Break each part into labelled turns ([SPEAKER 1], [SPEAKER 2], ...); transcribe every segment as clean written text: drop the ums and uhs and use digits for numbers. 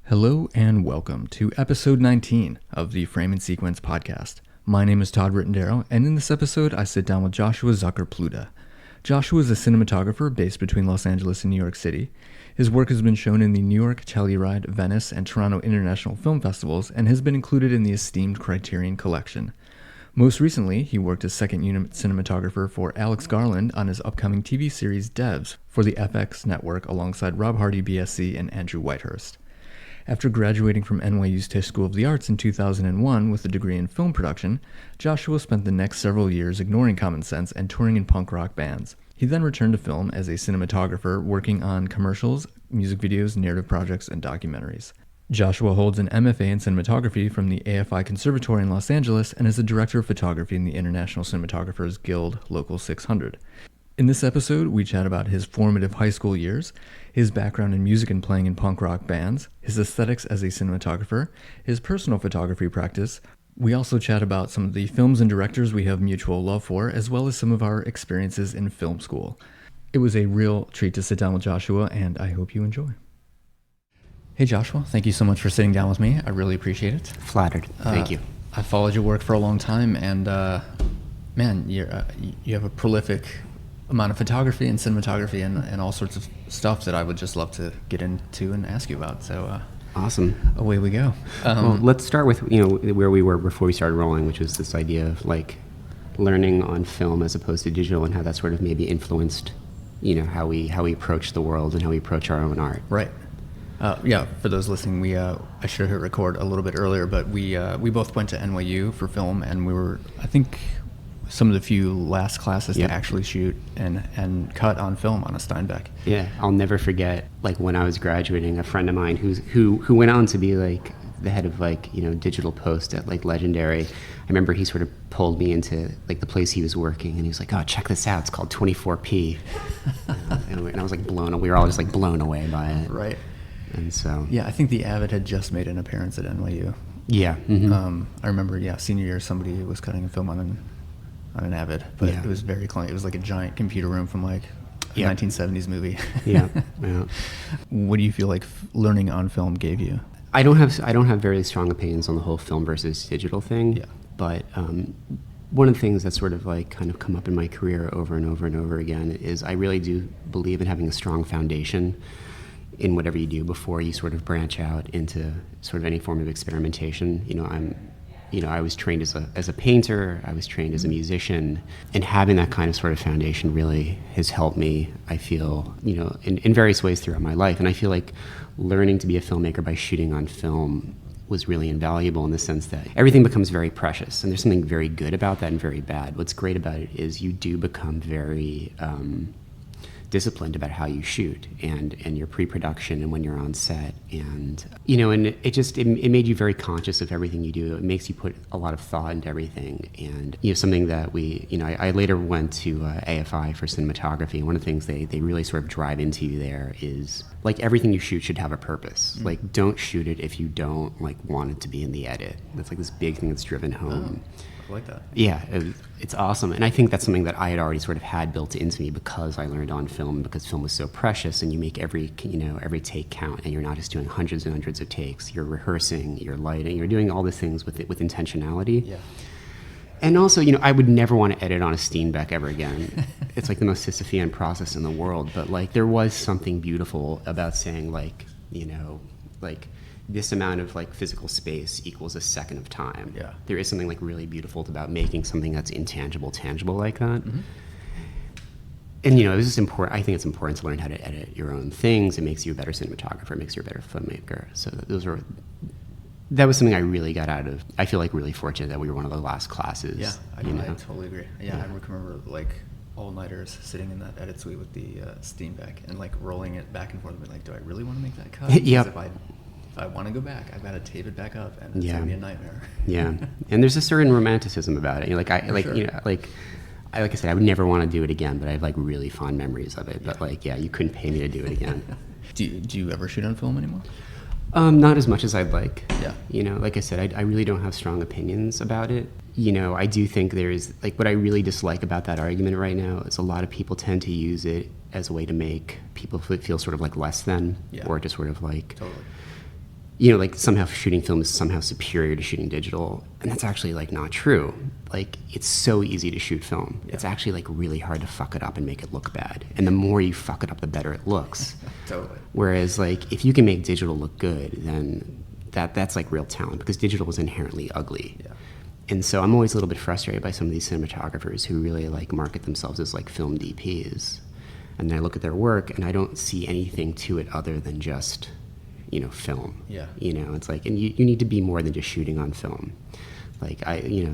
[SPEAKER 1] Hello and welcome to episode 19 of the Frame and Sequence podcast. My name is Todd Rittendaro, and in this episode I sit down with Joshua Zucker-Pluda. Joshua is a cinematographer based between Los Angeles and New York City. His work has been shown in the New York, Telluride, Venice, and Toronto International Film Festivals and has been included in the esteemed Criterion Collection. Most recently, he worked as second unit cinematographer for Alex Garland on his upcoming TV series Devs for the FX network alongside Rob Hardy BSC and Andrew Whitehurst. After graduating from NYU's Tisch School of the Arts in 2001 with a degree in film production, Joshua spent the next several years ignoring common sense and touring in punk rock bands. He then returned to film as a cinematographer, working on commercials, music videos, narrative projects, and documentaries. Joshua holds an MFA in cinematography from the AFI Conservatory in Los Angeles and is a director of photography in the International Cinematographers Guild Local 600. In this episode, we chat about his formative high school years, his background in music and playing in punk rock bands, his aesthetics as a cinematographer, his personal photography practice. We also chat about some of the films and directors we have mutual love for, as well as some of our experiences in film school. It was a real treat to sit down with Joshua, and I hope you enjoy. Hey Joshua, thank you so much for sitting down with me. I really appreciate it.
[SPEAKER 2] Flattered. Thank you.
[SPEAKER 1] I followed your work for a long time, and man, you have a prolific amount of photography and cinematography and all sorts of stuff that I would just love to get into and ask you about. So
[SPEAKER 2] awesome.
[SPEAKER 1] Away we go.
[SPEAKER 2] Well, let's start with where we were before we started rolling, which was this idea of like learning on film as opposed to digital, and how that sort of maybe influenced how we approach the world and how we approach our own art.
[SPEAKER 1] Right. Yeah, for those listening, I should have hit record a little bit earlier, but we both went to NYU for film, and we were, I think, some of the few last classes to actually shoot and cut on film on a Steinbeck.
[SPEAKER 2] Yeah, I'll never forget, like, when I was graduating, a friend of mine who went on to be like the head of digital post at like Legendary. I remember he sort of pulled me into like the place he was working, and he was like, "Oh, check this out! It's called 24p," and I was like we were all just like blown away by it.
[SPEAKER 1] Right.
[SPEAKER 2] And so
[SPEAKER 1] I think the Avid had just made an appearance at NYU.
[SPEAKER 2] Yeah. Mm-hmm.
[SPEAKER 1] I remember senior year somebody was cutting a film on an Avid, but it was very clunky. It was like a giant computer room from like a 1970s movie. Yeah. What do you feel like learning on film gave you?
[SPEAKER 2] I don't have very strong opinions on the whole film versus digital thing. Yeah. But one of the things that's sort of like kind of come up in my career over and over and over again is I really do believe in having a strong foundation in whatever you do before you sort of branch out into sort of any form of experimentation. I was trained as a painter, I was trained as a musician, and having that kind of sort of foundation really has helped me, I feel, in various ways throughout my life. And I feel like learning to be a filmmaker by shooting on film was really invaluable in the sense that everything becomes very precious, and there's something very good about that and very bad. What's great about it is you do become very disciplined about how you shoot and your pre-production and when you're on set, and and it made you very conscious of everything you do. It makes you put a lot of thought into everything, and something that I later went to AFI for cinematography, and one of the things they really sort of drive into you there is like everything you shoot should have a purpose. Mm-hmm. Like, don't shoot it if you don't like want it to be in the edit. That's like this big thing that's driven home.
[SPEAKER 1] I like that.
[SPEAKER 2] Yeah, it's awesome. And I think that's something that I had already sort of had built into me because I learned on film, because film was so precious, and you make every take count, and you're not just doing hundreds and hundreds of takes. You're rehearsing, you're lighting, you're doing all these things with intentionality. Yeah. And also, I would never want to edit on a Steinbeck ever again. It's like the most Sisyphean process in the world, but like there was something beautiful about saying like this amount of like physical space equals a second of time. Yeah. There is something like really beautiful about making something that's intangible tangible like that. Mm-hmm. And it was just important. I think it's important to learn how to edit your own things. It makes you a better cinematographer. It makes you a better filmmaker. So that was something I really got out of. I feel like really fortunate that we were one of the last classes.
[SPEAKER 1] Yeah, I totally agree. Yeah, I remember like all-nighters sitting in that edit suite with the Steinbeck and like rolling it back and forth and being like, do I really want to make that cut?
[SPEAKER 2] Yep.
[SPEAKER 1] If I want to go back, I've got to tape it back up, and it's going to be a nightmare.
[SPEAKER 2] Yeah, and there's a certain romanticism about it. Like I said, I would never want to do it again, but I have like really fond memories of it. Yeah. But you couldn't pay me to do it again.
[SPEAKER 1] Do you ever shoot on film anymore?
[SPEAKER 2] Not as much as I'd like.
[SPEAKER 1] Yeah.
[SPEAKER 2] Like I said, I really don't have strong opinions about it. I do think there's like what I really dislike about that argument right now is a lot of people tend to use it as a way to make people feel sort of like less than, or just sort of like.
[SPEAKER 1] Totally.
[SPEAKER 2] like somehow shooting film is somehow superior to shooting digital, and that's actually like not true. Like, it's so easy to shoot film. Yeah. It's actually like really hard to fuck it up and make it look bad. And the more you fuck it up, the better it looks.
[SPEAKER 1] Totally.
[SPEAKER 2] Whereas like if you can make digital look good, then that's like real talent, because digital is inherently ugly. Yeah. And so I'm always a little bit frustrated by some of these cinematographers who really like market themselves as like film DPs. And I look at their work and I don't see anything to it other than just, film.
[SPEAKER 1] Yeah.
[SPEAKER 2] It's like, and you need to be more than just shooting on film. Like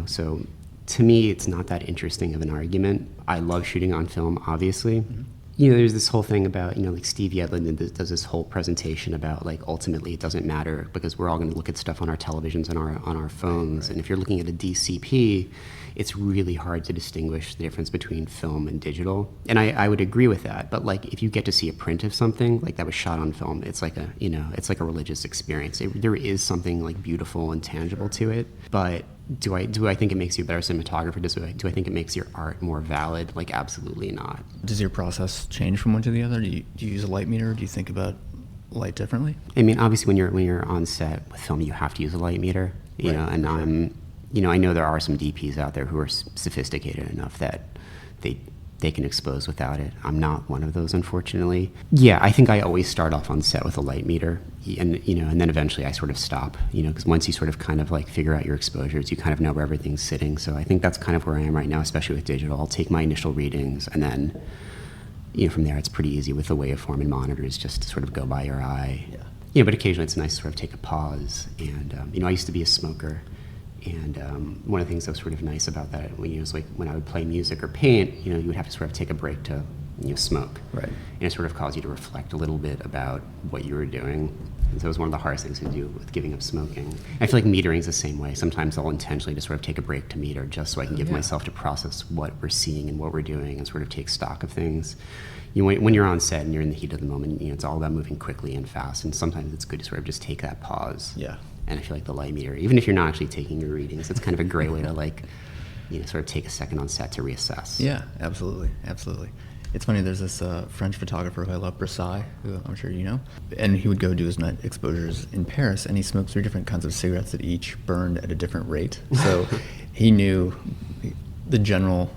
[SPEAKER 2] so to me, it's not that interesting of an argument. I love shooting on film, obviously. Mm-hmm. There's this whole thing about, like Steve Yedlin does this whole presentation about like ultimately it doesn't matter because we're all going to look at stuff on our televisions and on our phones. Right. And if you're looking at a DCP, it's really hard to distinguish the difference between film and digital. And I would agree with that. But like if you get to see a print of something like that was shot on film, it's like it's like a religious experience. There is something like beautiful and tangible to it. But do I think it makes you a better cinematographer? Do I think it makes your art more valid? Like, absolutely not.
[SPEAKER 1] Does your process change from one to the other? Do you use a light meter? Do you think about light differently?
[SPEAKER 2] I mean, obviously, when you're on set with film, you have to use a light meter. You know, and I know there are some DPs out there who are sophisticated enough that they can expose without it. I'm not one of those, unfortunately. Yeah, I think I always start off on set with a light meter, and then eventually I sort of stop, because once you sort of kind of like figure out your exposures, you kind of know where everything's sitting. So I think that's kind of where I am right now, especially with digital. I'll take my initial readings, and then, from there it's pretty easy with the waveform and monitors just to sort of go by your eye. Yeah. But occasionally it's nice to sort of take a pause. And I used to be a smoker. And one of the things that was sort of nice about that was like when I would play music or paint, you would have to sort of take a break to smoke. Right. And it sort of caused you to reflect a little bit about what you were doing. And so it was one of the hardest things to do with giving up smoking. I feel like metering's the same way. Sometimes I'll intentionally just sort of take a break to meter just so I can give myself to process what we're seeing and what we're doing and sort of take stock of things. When you're on set and you're in the heat of the moment, it's all about moving quickly and fast. And sometimes it's good to sort of just take that pause. Yeah. And I feel like the light meter, even if you're not actually taking your readings, it's kind of a great way to sort of take a second on set to reassess.
[SPEAKER 1] Yeah, absolutely. It's funny, there's this French photographer who I love, Bresai, who I'm sure you know, and he would go do his night exposures in Paris, and he smoked 3 different kinds of cigarettes that each burned at a different rate. So he knew the general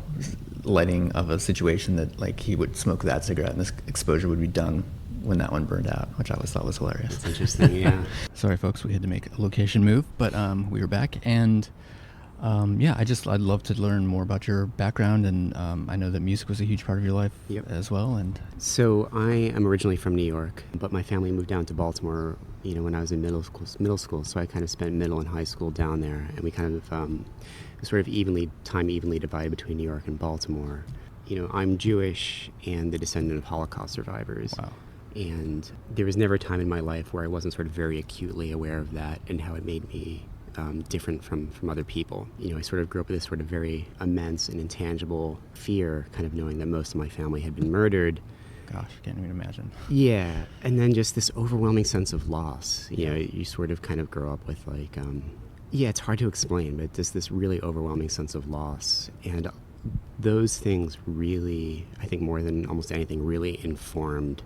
[SPEAKER 1] lighting of a situation that like he would smoke that cigarette and this exposure would be done when that one burned out, which I always thought was hilarious.
[SPEAKER 2] That's interesting, yeah.
[SPEAKER 1] Sorry, folks, we had to make a location move, but we were back, and I'd love to learn more about your background, and I know that music was a huge part of your life as well. And
[SPEAKER 2] so I am originally from New York, but my family moved down to Baltimore, when I was in middle school. So I kind of spent middle and high school down there, and we kind of sort of evenly divided between New York and Baltimore. I'm Jewish and the descendant of Holocaust survivors. Wow. And there was never a time in my life where I wasn't sort of very acutely aware of that and how it made me different from other people. I sort of grew up with this sort of very immense and intangible fear, kind of knowing that most of my family had been murdered.
[SPEAKER 1] Gosh, can't even imagine.
[SPEAKER 2] Yeah, and then just this overwhelming sense of loss. You sort of kind of grow up with like, it's hard to explain, but just this really overwhelming sense of loss. And those things really, I think more than almost anything, really informed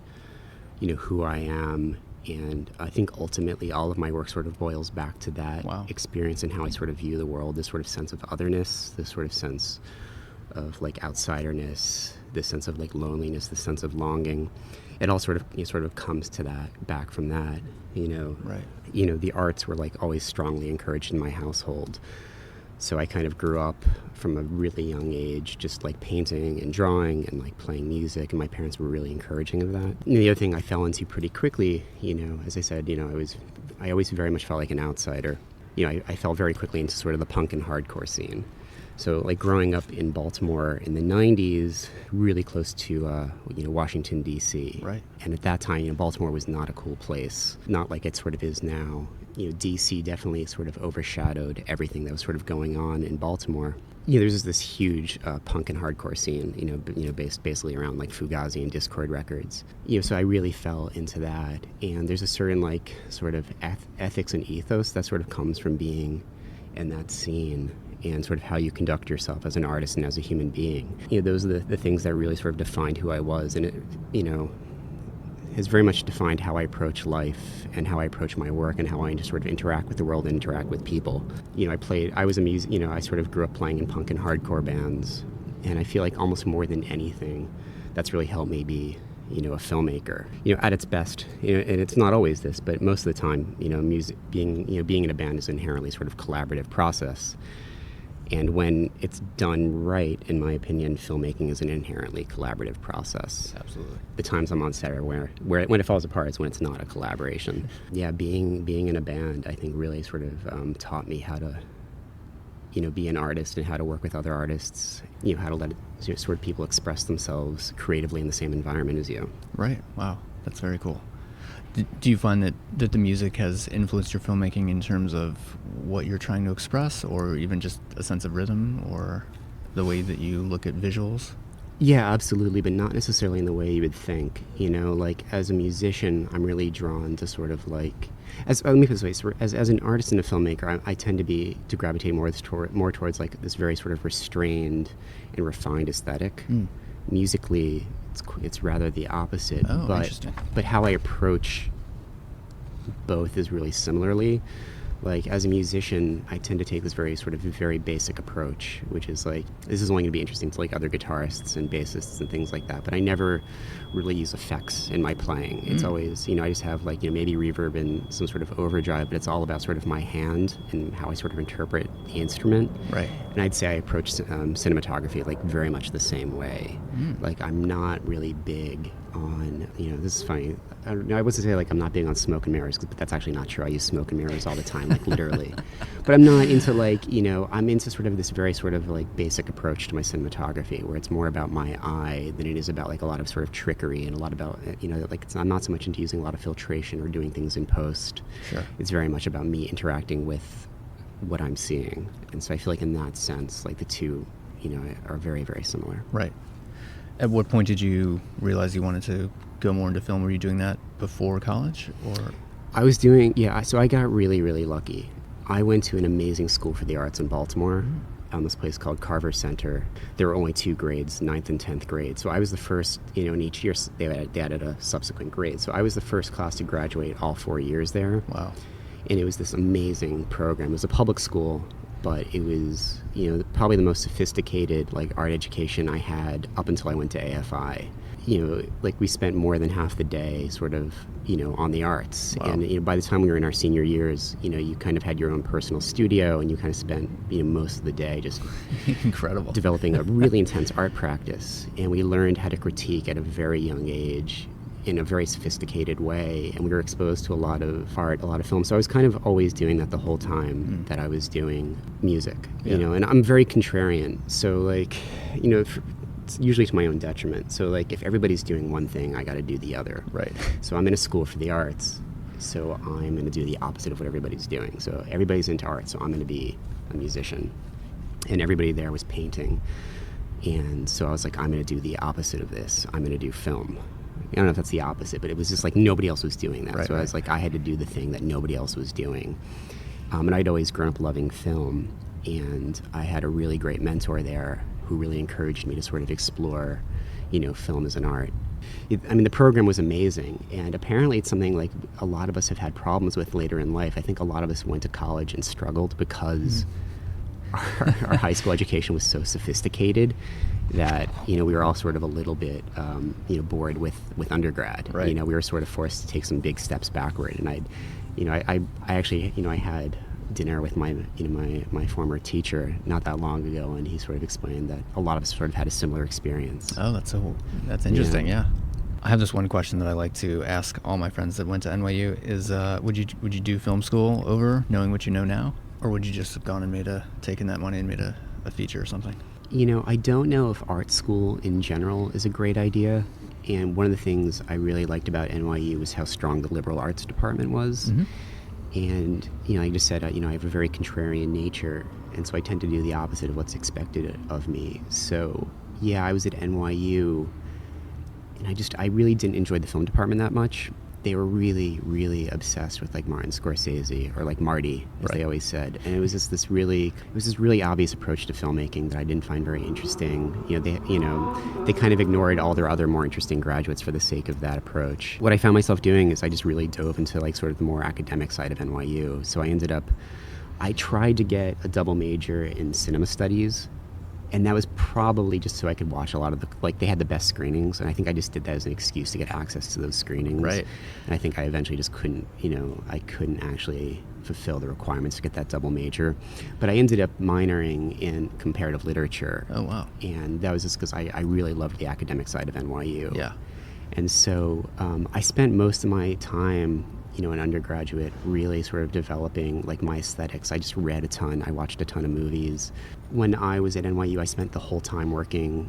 [SPEAKER 2] who I am. And I think ultimately all of my work sort of boils back to that experience and how I sort of view the world, this sort of sense of otherness, this sort of sense of like outsiderness, this sense of like loneliness, this sense of longing. It all sort of comes to that, back from that, Right. The arts were like always strongly encouraged in my household. So I kind of grew up from a really young age just like painting and drawing and like playing music, and my parents were really encouraging of that. And the other thing I fell into pretty quickly, as I said, I always very much felt like an outsider. I fell very quickly into sort of the punk and hardcore scene. So like growing up in Baltimore in the 90s, really close to Washington, D.C. Right. And at that time, Baltimore was not a cool place, not like it sort of is now. D.C. definitely sort of overshadowed everything that was sort of going on in Baltimore. There's this huge punk and hardcore scene, based basically around like Fugazi and Discord records. So I really fell into that. And there's a certain like sort of ethics and ethos that sort of comes from being in that scene, and sort of how you conduct yourself as an artist and as a human being. Those are the things that really sort of defined who I was. And it, has very much defined how I approach life and how I approach my work and how I just sort of interact with the world and interact with people. I sort of grew up playing in punk and hardcore bands, and I feel like almost more than anything, that's really helped me be, a filmmaker, at its best. And it's not always this, but most of the time, music, being in a band is an inherently sort of collaborative process. And when it's done right, in my opinion, filmmaking is an inherently collaborative process.
[SPEAKER 1] Absolutely. The
[SPEAKER 2] times I'm on set are where when it falls apart is when it's not a collaboration. Yeah, being in a band, I think really sort of taught me how to, be an artist and how to work with other artists, how to let sort of people express themselves creatively in the same environment as you.
[SPEAKER 1] Right. Wow. That's very cool. Do you find that the music has influenced your filmmaking in terms of what you're trying to express, or even just a sense of rhythm, or the way that you look at visuals?
[SPEAKER 2] Yeah, absolutely, but not necessarily in the way you would think. Like as a musician, I'm really drawn to sort of like, let me put it this way, as an artist and a filmmaker, I tend to gravitate more towards like this very sort of restrained and refined aesthetic. Musically, it's rather the opposite.
[SPEAKER 1] Oh, interesting.
[SPEAKER 2] But how I approach both is really similarly. Like as a musician, I tend to take this very basic approach, which is like, this is only going to be interesting to like other guitarists and bassists and things like that. But I never really use effects in my playing. It's always, I just have like, maybe reverb and some sort of overdrive, but it's all about sort of my hand and how I sort of interpret the instrument.
[SPEAKER 1] Right.
[SPEAKER 2] And I'd say I approach cinematography like very much the same way. Like I'm not really big on, this is funny. I wasn't say like I'm not big on smoke and mirrors, but that's actually not true. I use smoke and mirrors all the time, like literally. But I'm not into like, I'm into sort of this very sort of like basic approach to my cinematography, where it's more about my eye than it is about like a lot of sort of trickery and a lot about, I'm not so much into using a lot of filtration or doing things in post.
[SPEAKER 1] Sure.
[SPEAKER 2] It's very much about me interacting with what I'm seeing. And so I feel like in that sense, like the two, are very, very similar.
[SPEAKER 1] Right. At what point did you realize you wanted to go more into film? Were you doing that before college, or?
[SPEAKER 2] I was so I got really, really lucky. I went to an amazing school for the arts in Baltimore, this place called Carver Center. There were only 2 grades, 9th and 10th grade. So I was the first, in each year they added a subsequent grade. So I was the first class to graduate all 4 years there.
[SPEAKER 1] Wow.
[SPEAKER 2] And it was this amazing program. It was a public school, but it was, probably the most sophisticated like art education I had up until I went to AFI. Like we spent more than half the day sort of, on the arts.
[SPEAKER 1] Wow.
[SPEAKER 2] And by the time we were in our senior years, you kind of had your own personal studio, and you kind of spent, most of the day just
[SPEAKER 1] incredible
[SPEAKER 2] developing a really intense art practice. And we learned how to critique at a very young age in a very sophisticated way, and we were exposed to a lot of art, a lot of film. So I was kind of always doing that the whole time that I was doing music, and I'm very contrarian. So like, it's usually to my own detriment. So like if everybody's doing one thing, I got to do the other.
[SPEAKER 1] Right.
[SPEAKER 2] So I'm in a school for the arts, so I'm going to do the opposite of what everybody's doing. So everybody's into art, so I'm going to be a musician. And everybody there was painting. And so I was like, I'm going to do the opposite of this. I'm going to do film. I don't know if that's the opposite, but it was just like nobody else was doing that.
[SPEAKER 1] Right,
[SPEAKER 2] I was like, I had to do the thing that nobody else was doing. And I'd always grown up loving film, and I had a really great mentor there who really encouraged me to sort of explore, film as an art. The program was amazing, and apparently it's something like a lot of us have had problems with later in life. I think a lot of us went to college and struggled because our high school education was so sophisticated that we were all sort of a little bit bored with undergrad.
[SPEAKER 1] Right.
[SPEAKER 2] We were sort of forced to take some big steps backward. And I actually I had dinner with my former teacher not that long ago, and he sort of explained that a lot of us sort of had a similar experience.
[SPEAKER 1] Oh, that's interesting. Yeah. I have this one question that I like to ask all my friends that went to NYU is, would you do film school over knowing what you know now? Or would you just have gone and taken that money and made a feature or something?
[SPEAKER 2] I don't know if art school in general is a great idea. And one of the things I really liked about NYU was how strong the liberal arts department was. And, I just said, I have a very contrarian nature. And so I tend to do the opposite of what's expected of me. So, yeah, I was at NYU, and I really didn't enjoy the film department that much. they were really, really obsessed with like Martin Scorsese, or like Marty, as they always said. And it was just this really obvious approach to filmmaking that I didn't find very interesting. They kind of ignored all their other more interesting graduates for the sake of that approach. What I found myself doing is I just really dove into like sort of the more academic side of NYU. So I tried to get a double major in cinema studies. And that was probably just so I could watch a lot of they had the best screenings, and I think I just did that as an excuse to get access to those screenings.
[SPEAKER 1] Right.
[SPEAKER 2] And I think I eventually just couldn't actually fulfill the requirements to get that double major. But I ended up minoring in comparative literature.
[SPEAKER 1] Oh, wow.
[SPEAKER 2] And that was just because I really loved the academic side of NYU.
[SPEAKER 1] Yeah.
[SPEAKER 2] And so I spent most of my time, an undergraduate, really sort of developing like my aesthetics. I just read a ton. I watched a ton of movies. When I was at NYU, I spent the whole time working,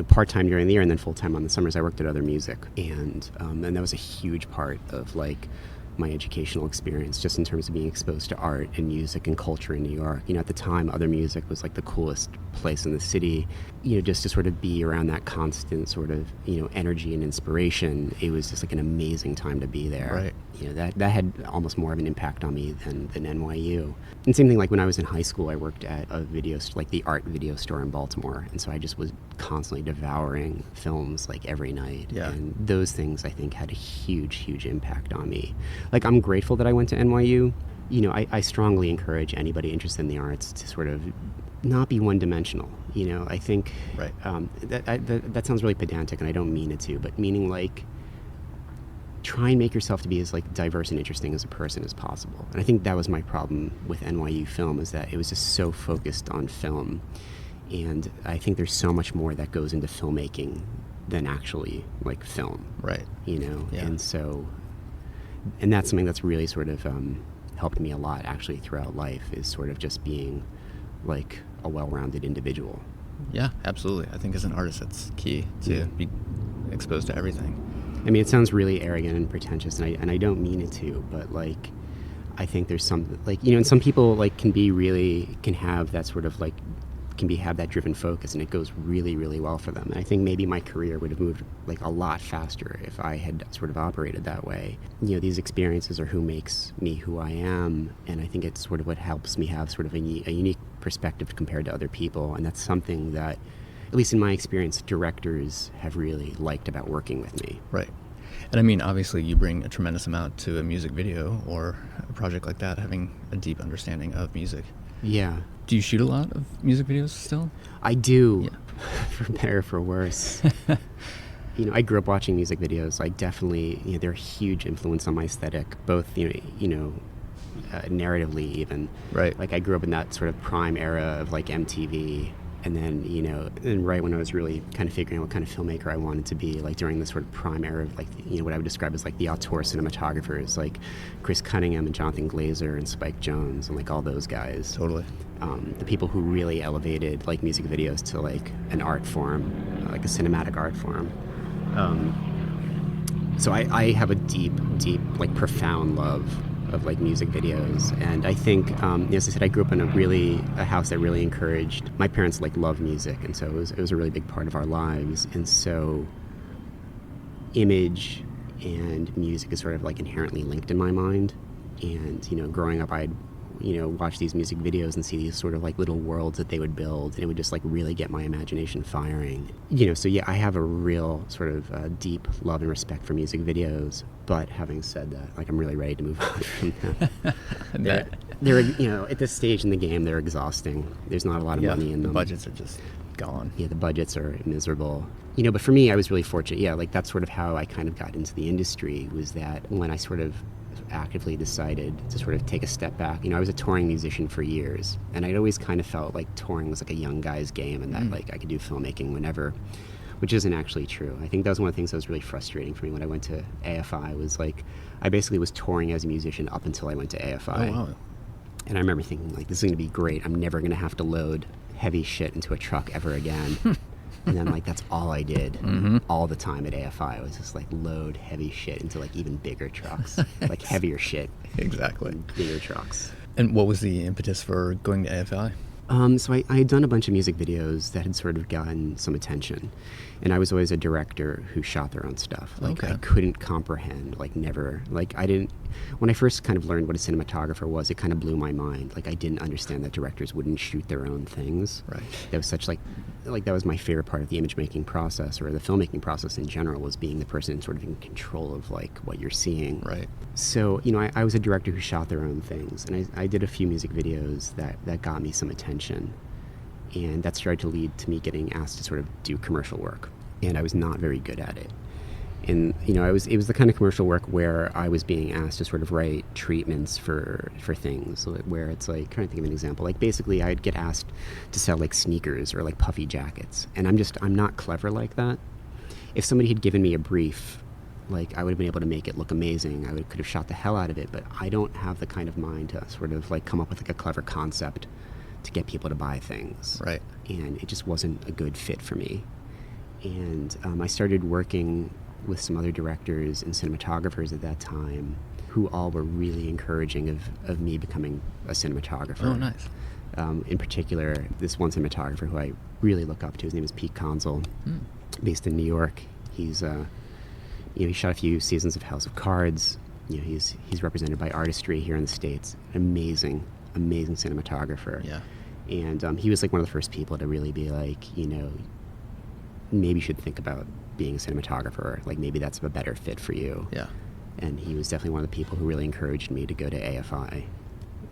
[SPEAKER 2] part-time during the year and then full-time on the summers. I worked at Other Music. And that was a huge part of like my educational experience, just in terms of being exposed to art and music and culture in New York. At the time, Other Music was like the coolest place in the city. Just to sort of be around that constant sort of, energy and inspiration, it was just like an amazing time to be there.
[SPEAKER 1] Right.
[SPEAKER 2] That had almost more of an impact on me than NYU. And same thing, like when I was in high school, I worked at the art video store in Baltimore. And so I just was constantly devouring films like every night.
[SPEAKER 1] Yeah.
[SPEAKER 2] And those things, I think, had a huge, huge impact on me. Like, I'm grateful that I went to NYU. I strongly encourage anybody interested in the arts to sort of not be one-dimensional. I think
[SPEAKER 1] right.
[SPEAKER 2] That sounds really pedantic, and I don't mean it to, but meaning like try and make yourself to be as like diverse and interesting as a person as possible. And I think that was my problem with NYU film, is that it was just so focused on film. And I think there's so much more that goes into filmmaking than actually like film.
[SPEAKER 1] Right.
[SPEAKER 2] Yeah. And that's something that's really sort of helped me a lot actually throughout life, is sort of just being like a well-rounded individual.
[SPEAKER 1] Yeah, absolutely. I think as an artist, it's key to be exposed to everything.
[SPEAKER 2] I mean, it sounds really arrogant and pretentious, and I don't mean it to, but like, I think there's some, like, and some people like can have that sort of like, have that driven focus, and it goes really, really well for them. And I think maybe my career would have moved like a lot faster if I had sort of operated that way. These experiences are who makes me who I am, and I think it's sort of what helps me have sort of a unique perspective compared to other people. And that's something that, at least in my experience, directors have really liked about working with me.
[SPEAKER 1] Right. And I mean, obviously you bring a tremendous amount to a music video or a project like that, having a deep understanding of music.
[SPEAKER 2] Yeah.
[SPEAKER 1] Do you shoot a lot of music videos still?
[SPEAKER 2] I do, for better or for worse. I grew up watching music videos. I definitely, they're a huge influence on my aesthetic, both, narratively even.
[SPEAKER 1] Right.
[SPEAKER 2] Like I grew up in that sort of prime era of like MTV. And then, and right when I was really kind of figuring out what kind of filmmaker I wanted to be, like during the sort of prime era of like, what I would describe as like the auteur cinematographers, like Chris Cunningham and Jonathan Glazer and Spike Jonze and like all those guys.
[SPEAKER 1] Totally.
[SPEAKER 2] The people who really elevated like music videos to like an art form, like a cinematic art form. So I have a deep, like profound love of like music videos, and I think as I said, I grew up in a house that really encouraged. My parents like love music, and so it was a really big part of our lives. And so image and music is sort of like inherently linked in my mind. And growing up, I'd watch these music videos and see these sort of like little worlds that they would build, and it would just like really get my imagination firing. So yeah, I have a real sort of deep love and respect for music videos. But having said that, like I'm really ready to move on from them. They're at this stage in the game, they're exhausting. There's not a lot of money in them.
[SPEAKER 1] The budgets are just gone.
[SPEAKER 2] Yeah, the budgets are miserable. But for me, I was really fortunate. Yeah, like that's sort of how I kind of got into the industry, was that when I sort of actively decided to sort of take a step back. I was a touring musician for years, and I'd always kind of felt like touring was like a young guy's game, and that like I could do filmmaking whenever, which isn't actually true. I think that was one of the things that was really frustrating for me when I went to AFI, was like I basically was touring as a musician up until I went to AFI.
[SPEAKER 1] Oh, wow.
[SPEAKER 2] And I remember thinking, like, this is going to be great. I'm never going to have to load heavy shit into a truck ever again. And then, like, that's all I did all the time at AFI. Was just, like, load heavy shit into, like, even bigger trucks. Like, heavier shit.
[SPEAKER 1] Exactly.
[SPEAKER 2] Bigger trucks.
[SPEAKER 1] And what was the impetus for going to AFI?
[SPEAKER 2] So I had done a bunch of music videos that had sort of gotten some attention. And I was always a director who shot their own stuff. Like,
[SPEAKER 1] Okay.
[SPEAKER 2] I couldn't comprehend, like, never, like, I didn't, when I first kind of learned what a cinematographer was, it kind of blew my mind. Like, I didn't understand that directors wouldn't shoot their own things.
[SPEAKER 1] Right.
[SPEAKER 2] That was such, like that was my favorite part of the image making process, or the filmmaking process in general, was being the person sort of in control of, like, what you're seeing.
[SPEAKER 1] Right.
[SPEAKER 2] So, I was a director who shot their own things, and I did a few music videos that got me some attention. And that started to lead to me getting asked to sort of do commercial work. And I was not very good at it. And, it was the kind of commercial work where I was being asked to sort of write treatments for things, where it's like, trying to think of an example. Like, basically, I'd get asked to sell, like, sneakers or, like, puffy jackets. And I'm not clever like that. If somebody had given me a brief, like, I would have been able to make it look amazing. Could have shot the hell out of it, but I don't have the kind of mind to sort of, like, come up with, like, a clever concept to get people to buy things.
[SPEAKER 1] Right.
[SPEAKER 2] And it just wasn't a good fit for me. And I started working with some other directors and cinematographers at that time who all were really encouraging of me becoming a cinematographer.
[SPEAKER 1] Oh, nice.
[SPEAKER 2] In particular, this one cinematographer who I really look up to, his name is Pete Consul, based in New York. He's he shot a few seasons of House of Cards. He's represented by Artistry here in the States. Amazing cinematographer.
[SPEAKER 1] Yeah.
[SPEAKER 2] And he was like one of the first people to really be like, maybe you should think about being a cinematographer. Like, maybe that's a better fit for you.
[SPEAKER 1] Yeah.
[SPEAKER 2] And he was definitely one of the people who really encouraged me to go to AFI.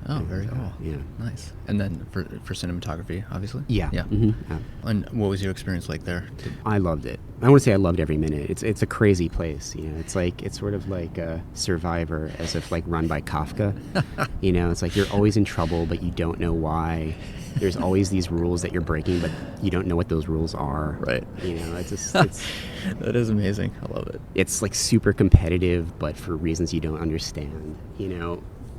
[SPEAKER 1] Oh, very cool.
[SPEAKER 2] Yeah.
[SPEAKER 1] Nice. And then for cinematography, obviously?
[SPEAKER 2] Yeah.
[SPEAKER 1] Yeah.
[SPEAKER 2] Mm-hmm. Yeah.
[SPEAKER 1] And what was your experience like there?
[SPEAKER 2] I loved it. I want to say I loved every minute. It's a crazy place. It's sort of like a Survivor, as if like run by Kafka. It's like you're always in trouble, but you don't know why. There's always these rules that you're breaking, but you don't know what those rules are.
[SPEAKER 1] Right.
[SPEAKER 2] It's
[SPEAKER 1] That is amazing. I love it.
[SPEAKER 2] It's like super competitive, but for reasons you don't understand.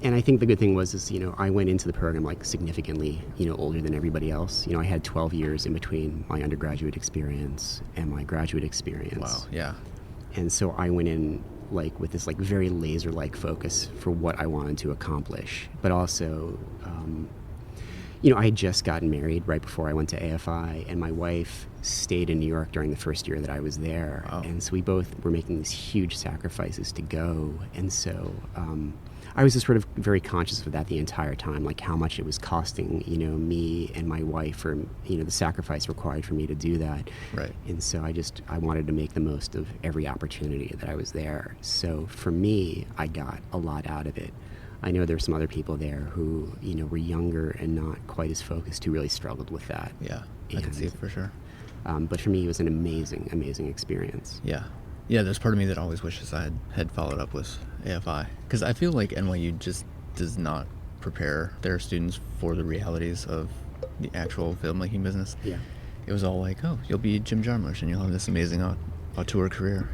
[SPEAKER 2] And I think the good thing was I went into the program like significantly, older than everybody else. I had 12 years in between my undergraduate experience and my graduate experience.
[SPEAKER 1] Wow, yeah.
[SPEAKER 2] And so I went in like with this like very laser-like focus for what I wanted to accomplish. But also, I had just gotten married right before I went to AFI, and my wife stayed in New York during the first year that I was there.
[SPEAKER 1] Wow.
[SPEAKER 2] And so we both were making these huge sacrifices to go. And so I was just sort of very conscious of that the entire time, like how much it was costing, me and my wife, for, the sacrifice required for me to do that.
[SPEAKER 1] Right.
[SPEAKER 2] And so I wanted to make the most of every opportunity that I was there. So for me, I got a lot out of it. I know there were some other people there who, were younger and not quite as focused, who really struggled with that.
[SPEAKER 1] Yeah, I can see it for sure.
[SPEAKER 2] But for me, it was an amazing, amazing experience.
[SPEAKER 1] Yeah. Yeah, there's part of me that always wishes I had followed up with AFI. Because I feel like NYU just does not prepare their students for the realities of the actual filmmaking business.
[SPEAKER 2] Yeah.
[SPEAKER 1] It was all like, oh, you'll be Jim Jarmusch and you'll have this amazing auteur career.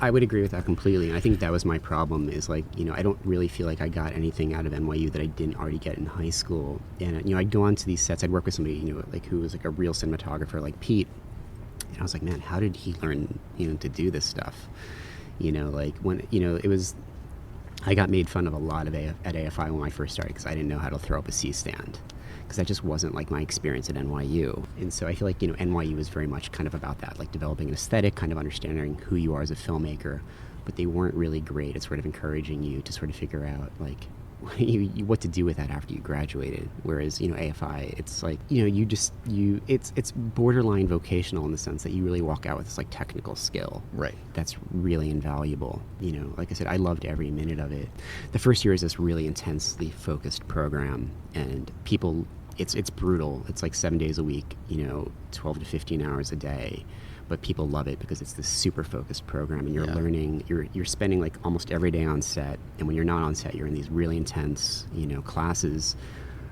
[SPEAKER 2] I would agree with that completely. And I think that was my problem, is like, I don't really feel like I got anything out of NYU that I didn't already get in high school. And, I'd go on to these sets. I'd work with somebody, like who was like a real cinematographer like Pete. And I was like, man, how did he learn, to do this stuff? Like when, it was, I got made fun of a lot at AFI when I first started, because I didn't know how to throw up a C-stand, because that just wasn't like my experience at NYU. And so I feel like, NYU is very much kind of about that, like developing an aesthetic, kind of understanding who you are as a filmmaker, but they weren't really great at sort of encouraging you to sort of figure out like what to do with that after you graduated. Whereas, AFI, it's like, it's borderline vocational in the sense that you really walk out with this like technical skill.
[SPEAKER 1] Right.
[SPEAKER 2] That's really invaluable. Like I said, I loved every minute of it. The first year is this really intensely focused program, and people, it's brutal. It's like 7 days a week, 12 to 15 hours a day. But people love it because it's this super focused program, and you're learning, you're spending like almost every day on set. And when you're not on set, you're in these really intense, classes.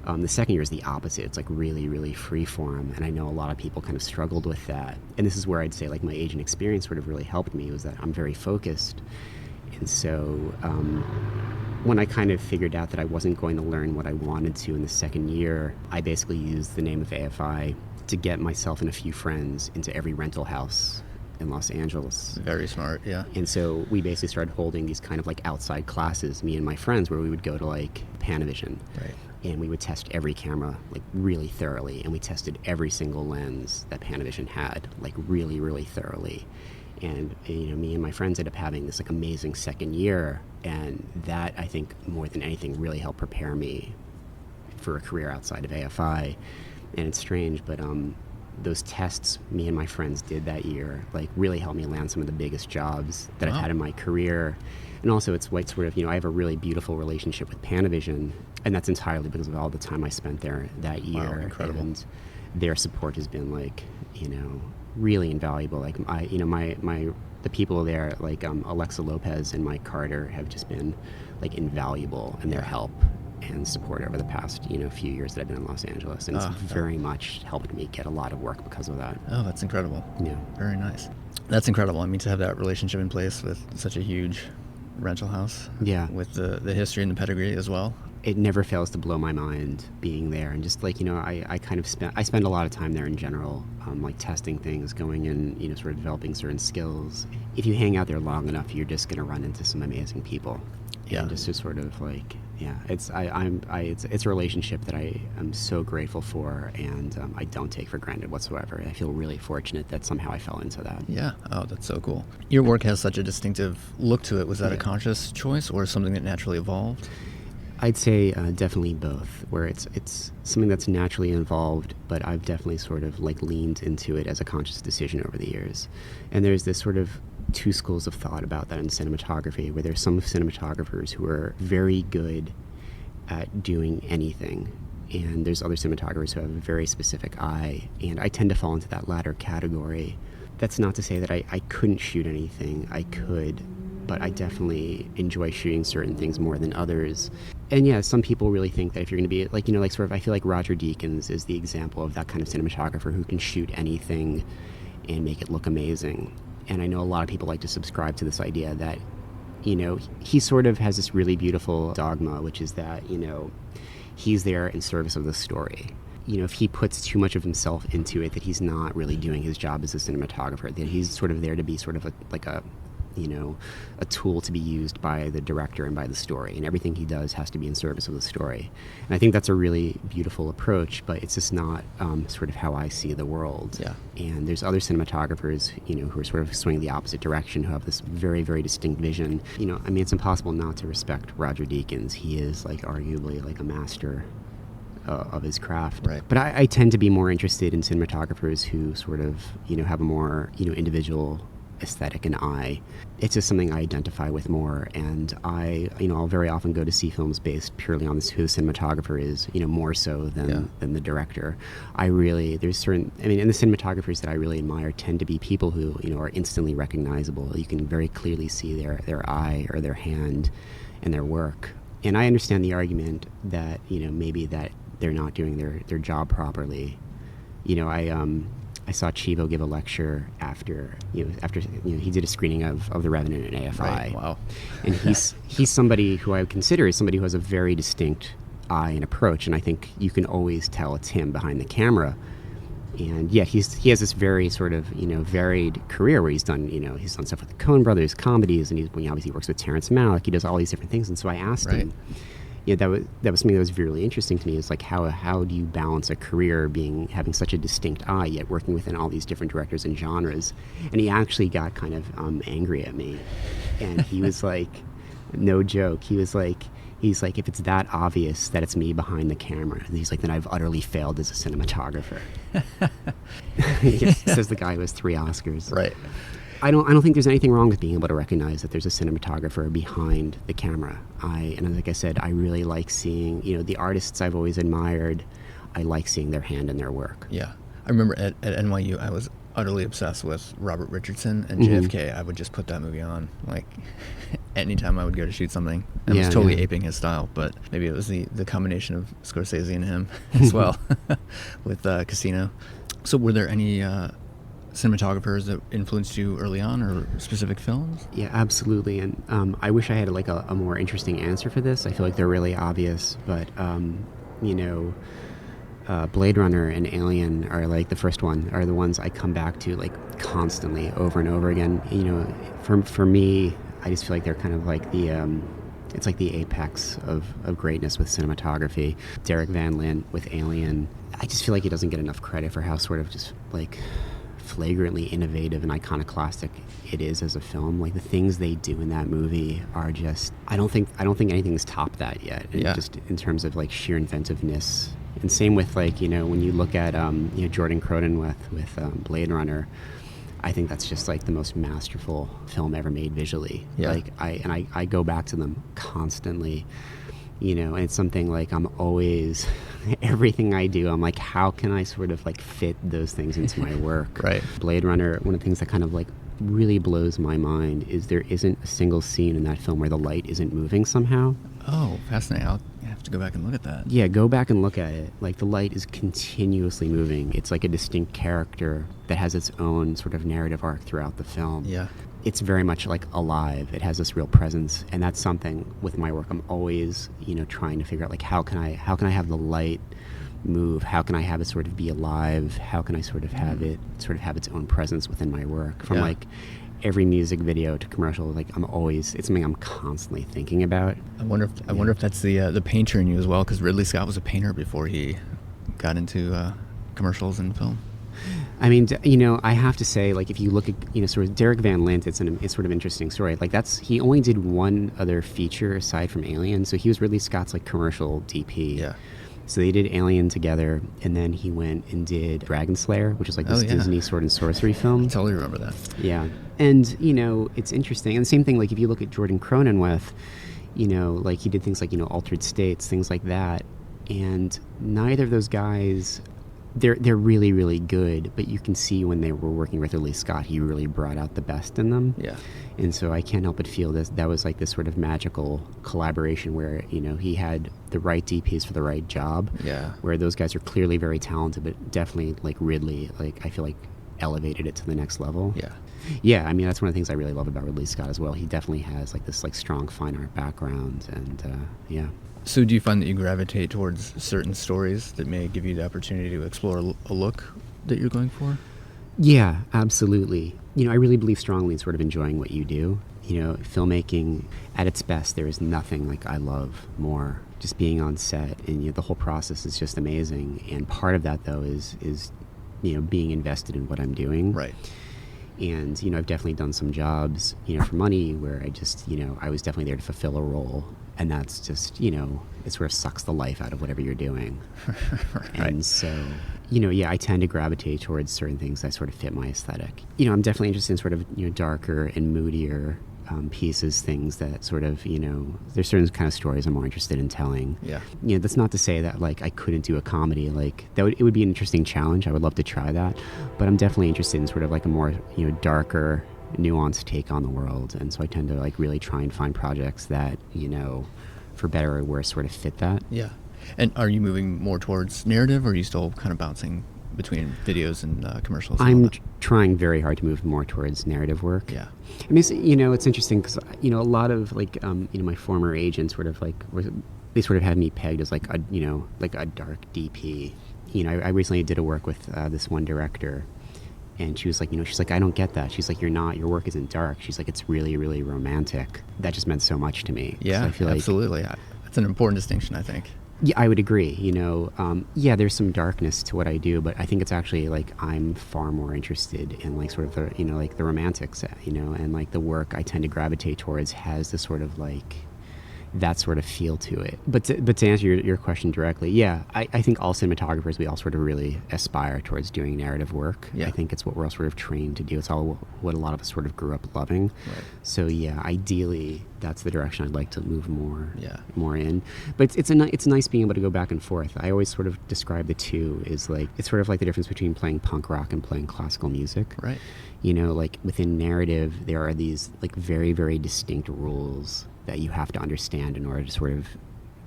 [SPEAKER 2] The second year is the opposite. It's like really, really free form. And I know a lot of people kind of struggled with that. And this is where I'd say like my agent experience sort of really helped me, was that I'm very focused. And so when I kind of figured out that I wasn't going to learn what I wanted to in the second year, I basically used the name of AFI to get myself and a few friends into every rental house in Los Angeles.
[SPEAKER 1] Very smart, yeah.
[SPEAKER 2] And so we basically started holding these kind of like outside classes, me and my friends, where we would go to like Panavision.
[SPEAKER 1] Right.
[SPEAKER 2] and we would test every camera like really thoroughly, and we tested every single lens that Panavision had like really, really thoroughly. And me and my friends ended up having this like amazing second year, and that, I think, more than anything, really helped prepare me for a career outside of AFI. And it's strange, but those tests me and my friends did that year like really helped me land some of the biggest jobs that I've had in my career. And also, it's what sort of, I have a really beautiful relationship with Panavision, and that's entirely because of all the time I spent there that year.
[SPEAKER 1] Wow, incredible.
[SPEAKER 2] And their support has been like, really invaluable. Like the people there, like Alexa Lopez and Mike Carter, have just been like invaluable in their help and support over the past few years that I've been in Los Angeles, and it's very much helped me get a lot of work because of that.
[SPEAKER 1] Oh, that's incredible.
[SPEAKER 2] Yeah,
[SPEAKER 1] very nice. That's incredible. I mean, to have that relationship in place with such a huge rental house.
[SPEAKER 2] Yeah,
[SPEAKER 1] with the history and the pedigree as well.
[SPEAKER 2] It never fails to blow my mind being there, and just like I spend a lot of time there in general, like testing things, going in, sort of developing certain skills. If you hang out there long enough, you're just going to run into some amazing people.
[SPEAKER 1] Yeah,
[SPEAKER 2] and just to sort of like, it's a relationship that I am so grateful for, and I don't take for granted whatsoever. I feel really fortunate that somehow I fell into that.
[SPEAKER 1] Yeah. Oh, that's so cool. Your work has such a distinctive look to it. Was that a conscious choice or something that naturally evolved?
[SPEAKER 2] I'd say definitely both, where it's something that's naturally involved, but I've definitely sort of like leaned into it as a conscious decision over the years. And there's this sort of two schools of thought about that in cinematography, where there's some cinematographers who are very good at doing anything, and there's other cinematographers who have a very specific eye, and I tend to fall into that latter category. That's not to say that I couldn't shoot anything. I could, but I definitely enjoy shooting certain things more than others. And yeah, some people really think that if you're going to be like, like sort of, I feel like Roger Deakins is the example of that kind of cinematographer who can shoot anything and make it look amazing. And I know a lot of people like to subscribe to this idea that, he sort of has this really beautiful dogma, which is that, he's there in service of the story. If he puts too much of himself into it, that he's not really doing his job as a cinematographer, that he's sort of there to be sort of a tool to be used by the director and by the story, and everything he does has to be in service of the story. And I think that's a really beautiful approach, but it's just not sort of how I see the world.
[SPEAKER 1] Yeah.
[SPEAKER 2] And there's other cinematographers, who are sort of swinging the opposite direction, who have this very, very distinct vision. I mean, it's impossible not to respect Roger Deakins. He is like arguably like a master of his craft.
[SPEAKER 1] Right.
[SPEAKER 2] But I tend to be more interested in cinematographers who sort of, have a more, individual aesthetic and eye. It's just something I identify with more, and I'll very often go to see films based purely on who the cinematographer is, more so than the director. There's certain, and the cinematographers that I really admire tend to be people who, are instantly recognizable. You can very clearly see their eye or their hand and their work. And I understand the argument that, maybe that they're not doing their job properly. I saw Chivo give a lecture after he did a screening of The Revenant in AFI.
[SPEAKER 1] Right. Wow.
[SPEAKER 2] And he's somebody who I would consider as somebody who has a very distinct eye and approach, and I think you can always tell it's him behind the camera. And yet he has this very sort of varied career where he's done stuff with the Coen Brothers, comedies, and he obviously works with Terrence Malick. He does all these different things, and so I asked him. That was something that was really interesting to me. Is like how do you balance a career having such a distinct eye yet working within all these different directors and genres? And he actually got kind of angry at me, and he was like, no joke. He's like, if it's that obvious that it's me behind the camera, and he's like, then I've utterly failed as a cinematographer. He says the guy who has 3 Oscars.
[SPEAKER 1] Right.
[SPEAKER 2] I don't think there's anything wrong with being able to recognize that there's a cinematographer behind the camera. And like I said, I really like seeing, the artists I've always admired. I like seeing their hand in their work.
[SPEAKER 1] Yeah. I remember at NYU, I was utterly obsessed with Robert Richardson and JFK. I would just put that movie on, like, anytime I would go to shoot something. I was totally aping his style, but maybe it was the combination of Scorsese and him as well with Casino. So were there any cinematographers that influenced you early on, or specific films?
[SPEAKER 2] Yeah, absolutely. And I wish I had like a more interesting answer for this. I feel like they're really obvious, but Blade Runner and Alien are like the first one, are the ones I come back to like constantly over and over again. For me, I just feel like they're kind of like the it's like the apex of greatness with cinematography. Derek Van Lint with Alien. I just feel like he doesn't get enough credit for how sort of just like flagrantly innovative and iconoclastic it is as a film. Like the things they do in that movie are just, I don't think anything's topped that yet.
[SPEAKER 1] Yeah.
[SPEAKER 2] Just in terms of like sheer inventiveness. And same with like, you know, when you look at Jordan Cronin with Blade Runner, I think that's just like the most masterful film ever made visually.
[SPEAKER 1] Yeah.
[SPEAKER 2] Like I go back to them constantly, you know, and it's something like I'm always, everything I do, I'm like, how can I sort of like fit those things into my work?
[SPEAKER 1] Right.
[SPEAKER 2] Blade Runner, one of the things that kind of like really blows my mind is there isn't a single scene in that film where the light isn't moving somehow.
[SPEAKER 1] Oh, fascinating. I'll have to go back and look at that.
[SPEAKER 2] Yeah, go back and look at it. Like the light is continuously moving. It's like a distinct character that has its own sort of narrative arc throughout the film.
[SPEAKER 1] Yeah.
[SPEAKER 2] It's very much like alive. It has this real presence, and that's something with my work. I'm always, you know, trying to figure out like how can I have the light move? How can I have it sort of be alive? How can I sort of have it sort of have its own presence within my work? From like every music video to commercial, like it's something I'm constantly thinking about.
[SPEAKER 1] I wonder if that's the painter in you as well, because Ridley Scott was a painter before he got into commercials and film.
[SPEAKER 2] I mean, you know, I have to say, like, if you look at, you know, sort of Derek Van Lint, it's sort of interesting story. Like, he only did one other feature aside from Alien, so he was Ridley Scott's, like, commercial DP.
[SPEAKER 1] Yeah.
[SPEAKER 2] So they did Alien together, and then he went and did Dragon Slayer, which is like this Disney sword and sorcery film.
[SPEAKER 1] I totally remember that.
[SPEAKER 2] Yeah. And, you know, it's interesting. And the same thing, like, if you look at Jordan Cronin with, you know, like, he did things like, you know, Altered States, things like that. And neither of those guys, they're really, really good, but you can see when they were working with Ridley Scott, he really brought out the best in them.
[SPEAKER 1] Yeah.
[SPEAKER 2] And so I can't help but feel that was like this sort of magical collaboration where, you know, he had the right DPs for the right job.
[SPEAKER 1] Yeah.
[SPEAKER 2] Where those guys are clearly very talented, but definitely like Ridley, like I feel like elevated it to the next level.
[SPEAKER 1] Yeah.
[SPEAKER 2] Yeah, I mean, that's one of the things I really love about Ridley Scott as well. He definitely has like this like strong fine art background, and yeah.
[SPEAKER 1] So do you find that you gravitate towards certain stories that may give you the opportunity to explore a look that you're going for?
[SPEAKER 2] Yeah, absolutely. You know, I really believe strongly in sort of enjoying what you do. You know, filmmaking at its best, there is nothing like I love more. Just being on set, and you know, the whole process is just amazing. And part of that, though, is you know, being invested in what I'm doing.
[SPEAKER 1] Right.
[SPEAKER 2] And, you know, I've definitely done some jobs, you know, for money where I just, you know, I was definitely there to fulfill a role. And that's just, you know, it sort of sucks the life out of whatever you're doing.
[SPEAKER 1] Right.
[SPEAKER 2] And so, you know, yeah, I tend to gravitate towards certain things that sort of fit my aesthetic. You know, I'm definitely interested in sort of, you know, darker and moodier pieces, things that sort of, you know, there's certain kind of stories I'm more interested in telling.
[SPEAKER 1] Yeah.
[SPEAKER 2] You know, that's not to say that, like, I couldn't do a comedy. Like, it would be an interesting challenge. I would love to try that. But I'm definitely interested in sort of like a more, you know, darker, nuanced take on the world. And so I tend to, like, really try and find projects that, you know, for better or worse, sort of fit that.
[SPEAKER 1] Yeah. And are you moving more towards narrative, or are you still kind of bouncing between videos and commercials?
[SPEAKER 2] I'm trying very hard to move more towards narrative work.
[SPEAKER 1] Yeah.
[SPEAKER 2] I mean, you know, it's interesting because, you know, a lot of like, you know, my former agents sort of like, they sort of had me pegged as like a, you know, like a dark DP. You know, I recently did a work with this one director, and she was like, you know, she's like, I don't get that. She's like, your work isn't dark. She's like, it's really, really romantic. That just meant so much to me.
[SPEAKER 1] Yeah,
[SPEAKER 2] I feel
[SPEAKER 1] absolutely. That's an important distinction, I think.
[SPEAKER 2] Yeah, I would agree. You know, yeah, there's some darkness to what I do, but I think it's actually like I'm far more interested in like sort of the, you know, like the romantics, you know, and like the work I tend to gravitate towards has this sort of like that sort of feel to it. But to answer your question directly, yeah, I think all cinematographers, we all sort of really aspire towards doing narrative work.
[SPEAKER 1] Yeah.
[SPEAKER 2] I think it's what we're all sort of trained to do. It's all what a lot of us sort of grew up loving.
[SPEAKER 1] Right.
[SPEAKER 2] So yeah, ideally, that's the direction I'd like to move more in. But it's nice being able to go back and forth. I always sort of describe the two as like, it's sort of like the difference between playing punk rock and playing classical music.
[SPEAKER 1] Right.
[SPEAKER 2] You know, like within narrative, there are these like very, very distinct rules that you have to understand in order to sort of,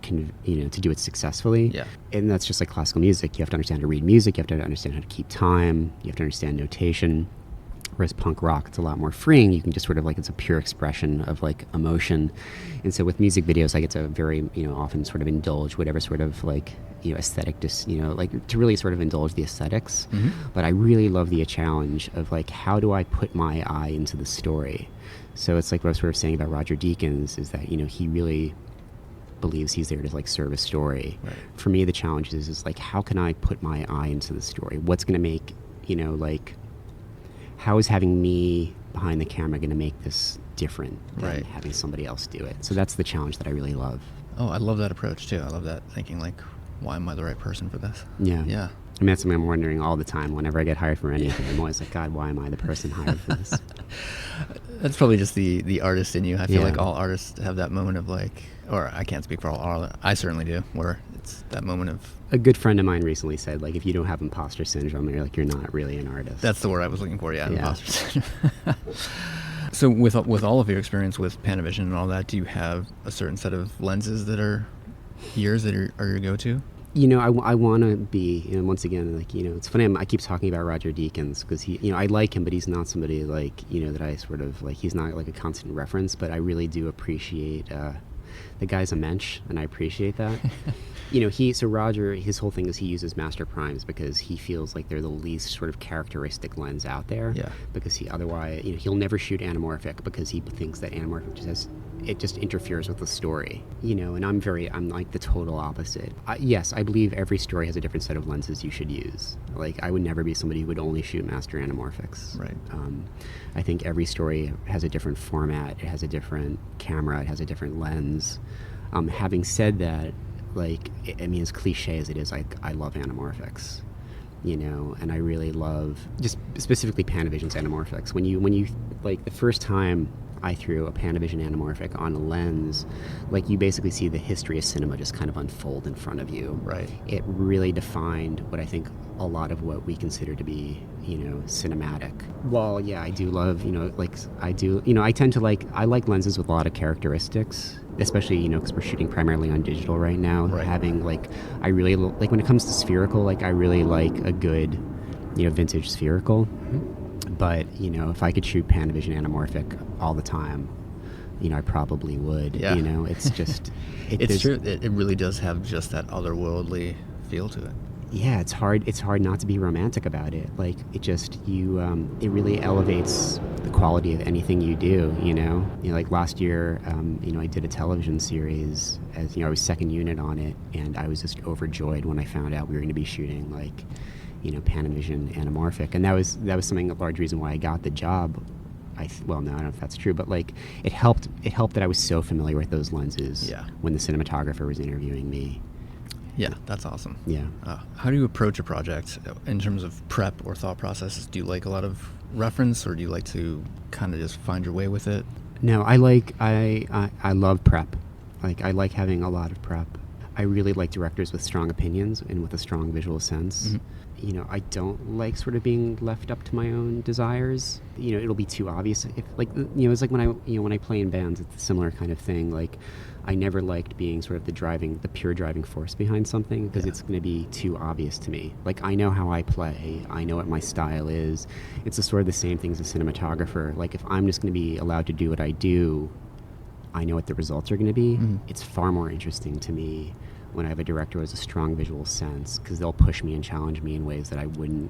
[SPEAKER 2] you know, to do it successfully.
[SPEAKER 1] Yeah.
[SPEAKER 2] And that's just like classical music. You have to understand how to read music. You have to understand how to keep time. You have to understand notation. Whereas punk rock, it's a lot more freeing. You can just sort of like, it's a pure expression of like emotion. And so with music videos, I get to very, you know, often sort of indulge whatever sort of like, you know, aesthetic, you know, like to really sort of indulge the aesthetics.
[SPEAKER 1] Mm-hmm.
[SPEAKER 2] But I really love the challenge of like, how do I put my eye into the story? So it's like what I was sort of saying about Roger Deakins is that, he really believes he's there to like serve a story.
[SPEAKER 1] Right.
[SPEAKER 2] For me, the challenge is like, how can I put my eye into the story? What's going to make, like, how is having me behind the camera going to make this different than having somebody else do it? So that's the challenge that I really love.
[SPEAKER 1] Oh, I love that approach too. I love that thinking, like, why am I the right person for this?
[SPEAKER 2] Yeah.
[SPEAKER 1] Yeah.
[SPEAKER 2] I mean, that's something I'm wondering all the time. Whenever I get hired for anything, I'm always like, God, why am I the person hired for this?
[SPEAKER 1] That's probably just the artist in you. I feel like all artists have that moment of like, or I can't speak for all, I certainly do, where it's that moment of...
[SPEAKER 2] A good friend of mine recently said, like, if you don't have imposter syndrome, you're not really an artist.
[SPEAKER 1] That's the word I was looking for, imposter syndrome. So with all of your experience with Panavision and all that, do you have a certain set of lenses that are yours that are your go-to?
[SPEAKER 2] I want to be, once again, like, it's funny, I keep talking about Roger Deakins because he, I like him, but he's not somebody like, that I sort of like, he's not like a constant reference, but I really do appreciate, the guy's a mensch, and I appreciate that. So Roger, his whole thing is he uses master primes because he feels like they're the least sort of characteristic lens out there. Yeah. Because he otherwise, he'll never shoot anamorphic because he thinks that anamorphic just interferes with the story. And I'm like the total opposite. Yes, I believe every story has a different set of lenses you should use. Like, I would never be somebody who would only shoot master anamorphics. Right. I think every story has a different format. It has a different camera. It has a different lens. Having said that, like, I mean, as cliche as it is, I love anamorphics, and I really love just specifically Panavision's anamorphics. When you like the first time I threw a Panavision anamorphic on a lens, like, you basically see the history of cinema just kind of unfold in front of you. Right. It really defined what I think a lot of what we consider to be, cinematic. Well, yeah, I do love, I like lenses with a lot of characteristics, especially, because we're shooting primarily on digital right now. Right. Having, like, I really, like, when it comes to spherical, like, I really like a good, vintage spherical. Mm-hmm. But, if I could shoot Panavision anamorphic all the time, I probably would. Yeah. It's just...
[SPEAKER 1] It's true. It really does have just that otherworldly feel to it.
[SPEAKER 2] Yeah, it's hard not to be romantic about it. Like, it just, it really elevates the quality of anything you do, like last year, I did a television series as, I was second unit on it, and I was just overjoyed when I found out we were going to be shooting, like, Panavision anamorphic. And that was something, a large reason why I got the job. Well, no, I don't know if that's true, but, like, it helped that I was so familiar with those lenses when the cinematographer was interviewing me.
[SPEAKER 1] Yeah, that's awesome.
[SPEAKER 2] Yeah.
[SPEAKER 1] How do you approach a project in terms of prep or thought processes? Do you like a lot of reference, or do you like to kind of just find your way with it?
[SPEAKER 2] No, I love prep. Like, I like having a lot of prep. I really like directors with strong opinions and with a strong visual sense. Mm-hmm. I don't like sort of being left up to my own desires. It'll be too obvious. If, like, it's like when I play in bands, it's a similar kind of thing. Like, I never liked being sort of the pure driving force behind something, because it's going to be too obvious to me. Like, I know how I play. I know what my style is. It's sort of the same thing as a cinematographer. Like, if I'm just going to be allowed to do what I do, I know what the results are going to be. Mm-hmm. It's far more interesting to me when I have a director who has a strong visual sense, because they'll push me and challenge me in ways that I wouldn't,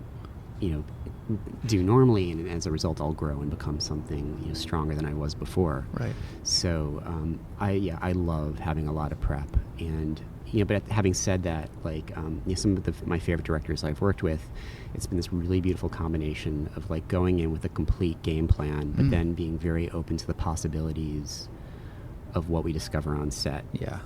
[SPEAKER 2] do normally, and as a result, I'll grow and become something, stronger than I was before. Right. So, I love having a lot of prep, and but having said that, like, some of my favorite directors I've worked with, it's been this really beautiful combination of, like, going in with a complete game plan, but then being very open to the possibilities of what we discover on set. Yeah.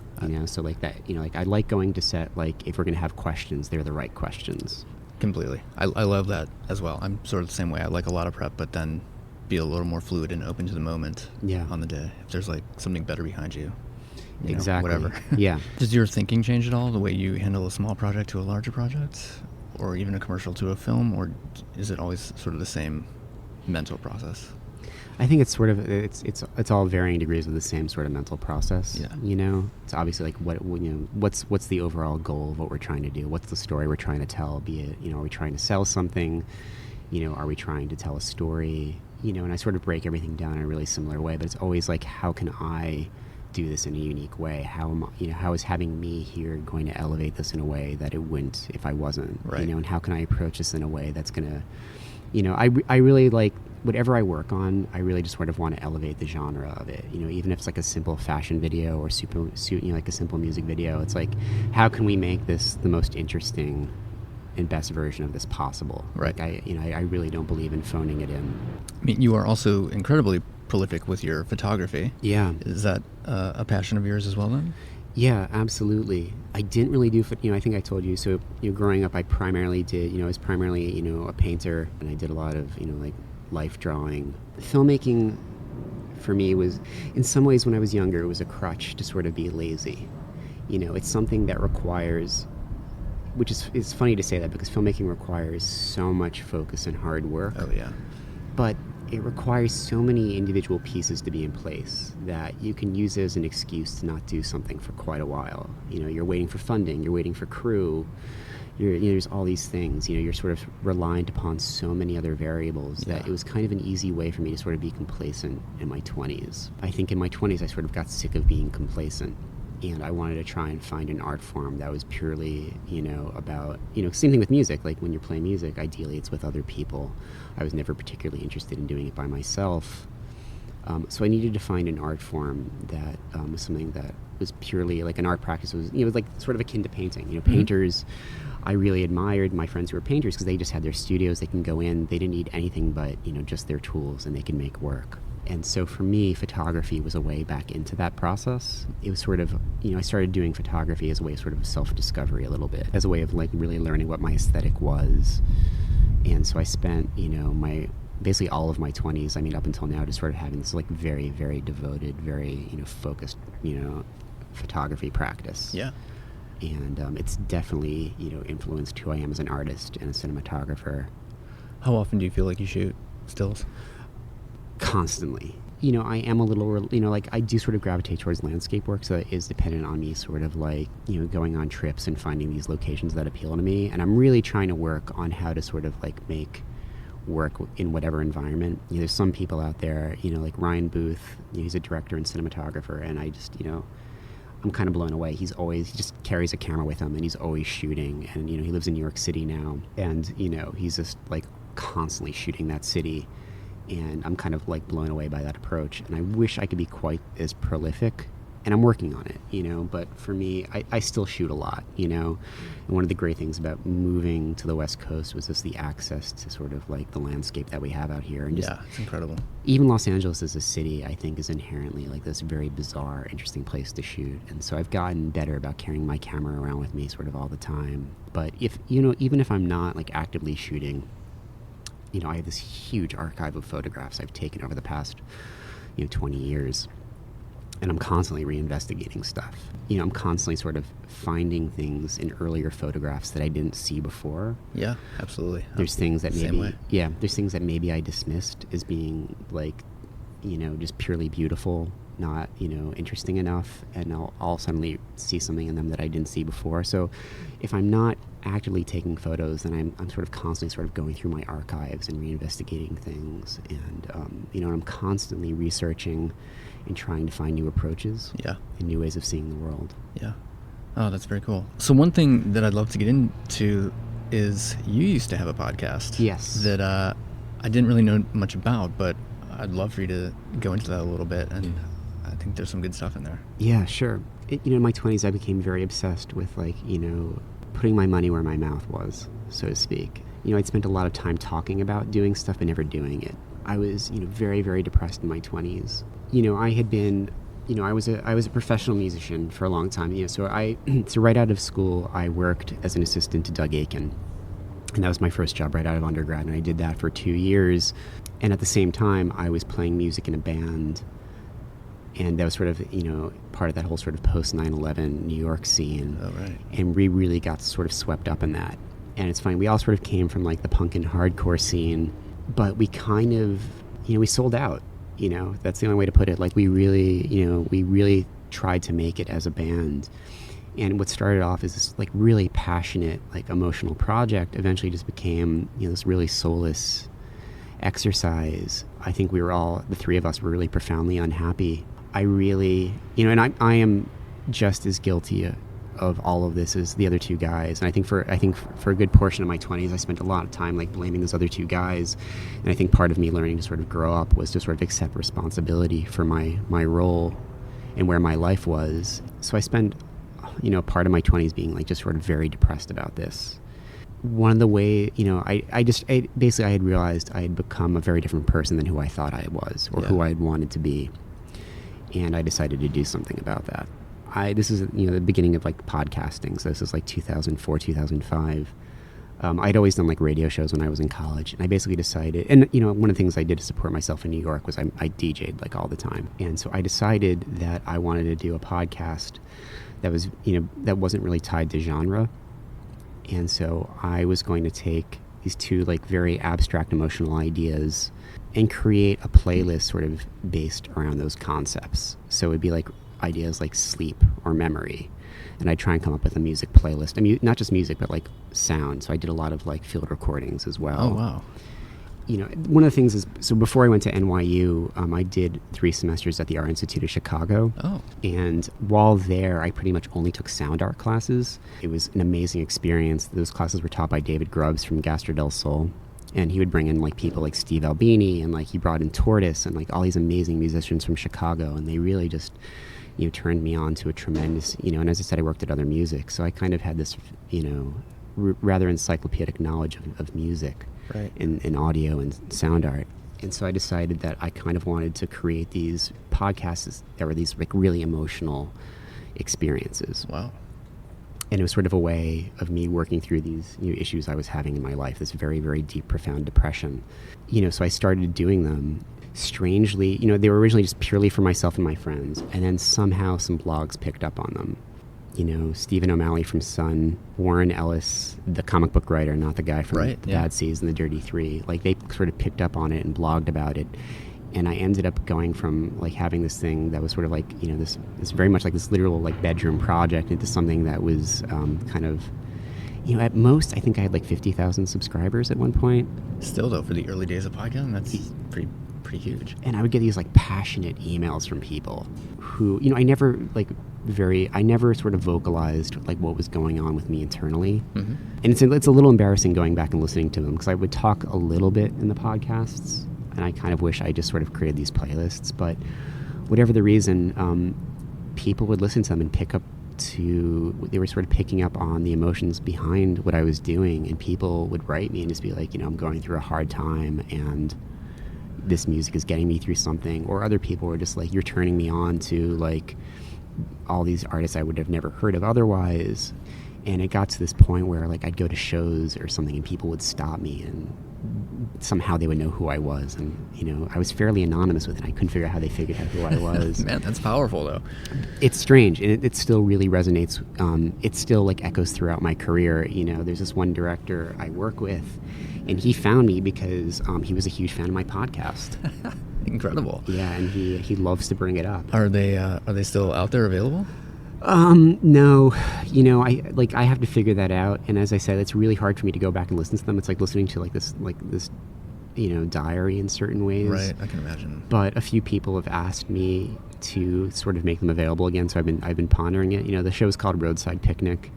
[SPEAKER 2] So, like, that, like, I like going to set, like, if we're going to have questions, they're the right questions.
[SPEAKER 1] Completely. I love that as well. I'm sort of the same way. I like a lot of prep, but then be a little more fluid and open to the moment on the day. If there's, like, something better behind you,
[SPEAKER 2] exactly.
[SPEAKER 1] Whatever. Yeah. Does your thinking change at all, the way you handle a small project to a larger project, or even a commercial to a film, or is it always sort of the same mental process?
[SPEAKER 2] I think it's sort of it's all varying degrees of the same sort of mental process. Yeah. It's obviously, like, what's the overall goal of what we're trying to do? What's the story we're trying to tell? Be it, are we trying to sell something? Are we trying to tell a story? And I sort of break everything down in a really similar way, but it's always like, how can I do this in a unique way? How is having me here going to elevate this in a way that it wouldn't if I wasn't? Right. And how can I approach this in a way that's going to I really like whatever I work on. I really just sort of want to elevate the genre of it. Even if it's like a simple fashion video or like a simple music video. It's like, how can we make this the most interesting and best version of this possible?
[SPEAKER 1] Right.
[SPEAKER 2] Like I really don't believe in phoning it in.
[SPEAKER 1] I mean, you are also incredibly prolific with your photography.
[SPEAKER 2] Yeah.
[SPEAKER 1] Is that a passion of yours as well then?
[SPEAKER 2] Yeah, absolutely. I didn't really do, I think I told you, so, growing up I primarily did, I was primarily, a painter, and I did a lot of, like life drawing. Filmmaking for me was, in some ways when I was younger, it was a crutch to sort of be lazy. It's something that requires, which is, it's funny to say that because filmmaking requires so much focus and hard work.
[SPEAKER 1] Oh, yeah.
[SPEAKER 2] But it requires so many individual pieces to be in place that you can use it as an excuse to not do something for quite a while. You're waiting for funding, you're waiting for crew, there's all these things. You're sort of reliant upon so many other variables that it was kind of an easy way for me to sort of be complacent in my 20s. I think in my 20s I sort of got sick of being complacent. And I wanted to try and find an art form that was purely, about, same thing with music. Like when you're playing music, ideally it's with other people. I was never particularly interested in doing it by myself. So I needed to find an art form that was something that was purely like an art practice. It was like sort of akin to painting. Painters, I really admired my friends who were painters because they just had their studios. They can go in. They didn't need anything but, just their tools, and they can make work. And so for me, photography was a way back into that process. It was sort of, I started doing photography as a way of sort of self-discovery a little bit, as a way of like really learning what my aesthetic was. And so I spent, basically all of my 20s, up until now, just sort of having this like very, very devoted, very, focused, photography practice.
[SPEAKER 1] Yeah.
[SPEAKER 2] And it's definitely, influenced who I am as an artist and a cinematographer.
[SPEAKER 1] How often do you feel like you shoot stills?
[SPEAKER 2] Constantly. I am a little, like I do sort of gravitate towards landscape work, so it is dependent on me sort of like, going on trips and finding these locations that appeal to me. And I'm really trying to work on how to sort of like make work in whatever environment. There's some people out there, like Ryan Booth, he's a director and cinematographer, and I just, I'm kind of blown away. He just carries a camera with him and he's always shooting. And, he lives in New York City now, and, he's just like constantly shooting that city. And I'm kind of like blown away by that approach. And I wish I could be quite as prolific, and I'm working on it, but for me, I still shoot a lot, and one of the great things about moving to the West Coast was just the access to sort of like the landscape that we have out here. And just,
[SPEAKER 1] it's incredible.
[SPEAKER 2] Even Los Angeles as a city, I think, is inherently like this very bizarre, interesting place to shoot. And so I've gotten better about carrying my camera around with me sort of all the time. But if, even if I'm not like actively shooting, I have this huge archive of photographs I've taken over the past, 20 years. And I'm constantly reinvestigating stuff. I'm constantly sort of finding things in earlier photographs that I didn't see before.
[SPEAKER 1] Yeah, absolutely.
[SPEAKER 2] There's things that
[SPEAKER 1] Same way.
[SPEAKER 2] there's things that maybe I dismissed as being like, just purely beautiful, not, interesting enough. And I'll suddenly see something in them that I didn't see before. So if I'm not actively taking photos, then I'm sort of constantly sort of going through my archives and reinvestigating things. And, I'm constantly researching and trying to find new approaches and new ways of seeing the world.
[SPEAKER 1] Yeah. Oh, that's very cool. So one thing that I'd love to get into is you used to have a podcast.
[SPEAKER 2] Yes.
[SPEAKER 1] That I didn't really know much about, but I'd love for you to go into that a little bit, and I think there's some good stuff in there.
[SPEAKER 2] Yeah, sure. In my 20s, I became very obsessed with like, putting my money where my mouth was, so to speak. I'd spent a lot of time talking about doing stuff but never doing it. I was, very, very depressed in my 20s. I had been, I was a professional musician for a long time. So right out of school, I worked as an assistant to Doug Aitken. And that was my first job right out of undergrad. And I did that for 2 years. And at the same time, I was playing music in a band. And that was sort of, part of that whole sort of post 9/11 New York scene.
[SPEAKER 1] Oh, right. And
[SPEAKER 2] we really got sort of swept up in that. And it's funny, we all sort of came from like the punk and hardcore scene, but we kind of, we sold out. That's the only way to put it. Like we really tried to make it as a band. And what started off as this like really passionate, like emotional project eventually just became, this really soulless exercise. I think the three of us were really profoundly unhappy. I really, and I am just as guilty of all of this is the other two guys. And I think for a good portion of my 20s, I spent a lot of time like blaming those other two guys. And I think part of me learning to sort of grow up was to sort of accept responsibility for my role and where my life was. So I spent, part of my 20s being like just sort of very depressed about this. One of the way, I had realized I had become a very different person than who I thought I was or who I had wanted to be. And I decided to do something about that. This is, the beginning of like podcasting. So this is like 2004, 2005. I'd always done like radio shows when I was in college. And I basically decided, and one of the things I did to support myself in New York was I DJ'd like all the time. And so I decided that I wanted to do a podcast that was, that wasn't really tied to genre. And so I was going to take these two like very abstract emotional ideas and create a playlist sort of based around those concepts. So it'd be like ideas like sleep or memory. And I'd try and come up with a music playlist. I mean, not just music, but like sound. So I did a lot of like field recordings as well.
[SPEAKER 1] Oh, wow.
[SPEAKER 2] One of the things is, so before I went to NYU, I did 3 semesters at the Art Institute of Chicago.
[SPEAKER 1] Oh.
[SPEAKER 2] And while there, I pretty much only took sound art classes. It was an amazing experience. Those classes were taught by David Grubbs from Gastro del Sol. And he would bring in like people like Steve Albini, and like he brought in Tortoise and like all these amazing musicians from Chicago. And they really just, turned me on to a tremendous, and as I said, I worked at other music. So I kind of had this, rather encyclopedic knowledge of music.
[SPEAKER 1] Right.
[SPEAKER 2] In audio and sound art. And so I decided that I kind of wanted to create these podcasts that were these like really emotional experiences.
[SPEAKER 1] Wow.
[SPEAKER 2] And it was sort of a way of me working through these issues I was having in my life, this very, very deep, profound depression. So I started doing them. Strangely, they were originally just purely for myself and my friends. And then somehow some blogs picked up on them. Stephen O'Malley from Sun, Warren Ellis, the comic book writer, not the guy from Bad Seas and the Dirty Three. Like they sort of picked up on it and blogged about it. And I ended up going from like having this thing that was sort of like, this very much like this literal like bedroom project into something that was kind of, at most, I think I had like 50,000 subscribers at one point.
[SPEAKER 1] Still though, for the early days of podcasting, that's pretty huge.
[SPEAKER 2] And I would get these like passionate emails from people who, I never sort of vocalized like what was going on with me internally. Mm-hmm. And it's a little embarrassing going back and listening to them because I would talk a little bit in the podcasts and I kind of wish I just sort of created these playlists, but whatever the reason, people would listen to them and they were sort of picking up on the emotions behind what I was doing, and people would write me and just be like, I'm going through a hard time and this music is getting me through something. Or other people were just like, you're turning me on to like all these artists I would have never heard of otherwise. And it got to this point where like I'd go to shows or something and people would stop me and somehow they would know who I was. And, I was fairly anonymous with it. I couldn't figure out how they figured out who I was.
[SPEAKER 1] Man, that's powerful though.
[SPEAKER 2] It's strange. And it still really resonates. It still like echoes throughout my career. There's this one director I work with and he found me because he was a huge fan of my podcast.
[SPEAKER 1] Incredible.
[SPEAKER 2] Yeah, and he loves to bring it up.
[SPEAKER 1] Are they still out there available?
[SPEAKER 2] No, I have to figure that out. And as I said, it's really hard for me to go back and listen to them. It's like listening to this diary in certain ways.
[SPEAKER 1] Right, I can imagine.
[SPEAKER 2] But a few people have asked me to sort of make them available again. So I've been pondering it. The show is called Roadside Picnic,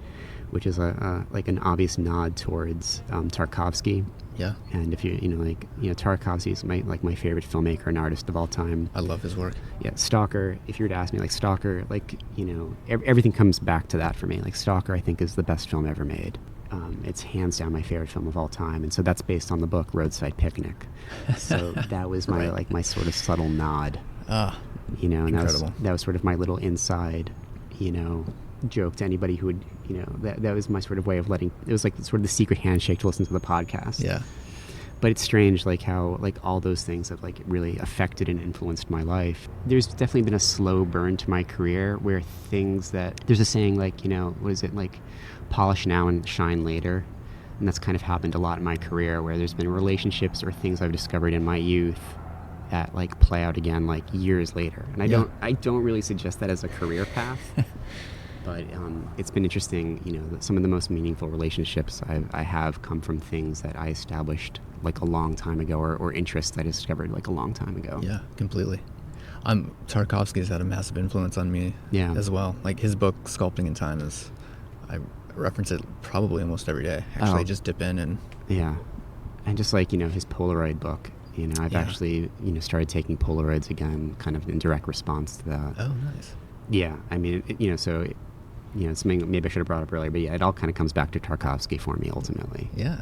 [SPEAKER 2] which is like an obvious nod towards Tarkovsky.
[SPEAKER 1] Yeah.
[SPEAKER 2] And if Tarkovsky is my favorite filmmaker and artist of all time.
[SPEAKER 1] I love his work.
[SPEAKER 2] Yeah, Stalker. If you were to ask me, like Stalker, everything comes back to that for me. Like Stalker, I think is the best film ever made. It's hands down my favorite film of all time, and so that's based on the book Roadside Picnic. So that was my my sort of subtle nod. And
[SPEAKER 1] incredible.
[SPEAKER 2] That was sort of my little inside, joke to anybody who would, that was my sort of way of it was like sort of the secret handshake to listen to the podcast.
[SPEAKER 1] Yeah.
[SPEAKER 2] But it's strange, like how like all those things have like really affected and influenced my life. There's definitely been a slow burn to my career where there's a saying like, what is it, like polish now and shine later. And that's kind of happened a lot in my career where there's been relationships or things I've discovered in my youth that like play out again like years later. And I don't really suggest that as a career path. But it's been interesting, some of the most meaningful relationships I have come from things that I established like a long time ago or interests I discovered like a long time ago.
[SPEAKER 1] Yeah, completely. Tarkovsky's had a massive influence on me
[SPEAKER 2] as
[SPEAKER 1] well. Like his book, Sculpting in Time, is I reference it probably almost every day. Actually, I just dip in and...
[SPEAKER 2] Yeah. And just like, his Polaroid book, I've actually, started taking Polaroids again, kind of in direct response to that.
[SPEAKER 1] Oh, nice.
[SPEAKER 2] Yeah. I mean, something maybe I should have brought up earlier, but yeah, it all kind of comes back to Tarkovsky for me ultimately.
[SPEAKER 1] Yeah.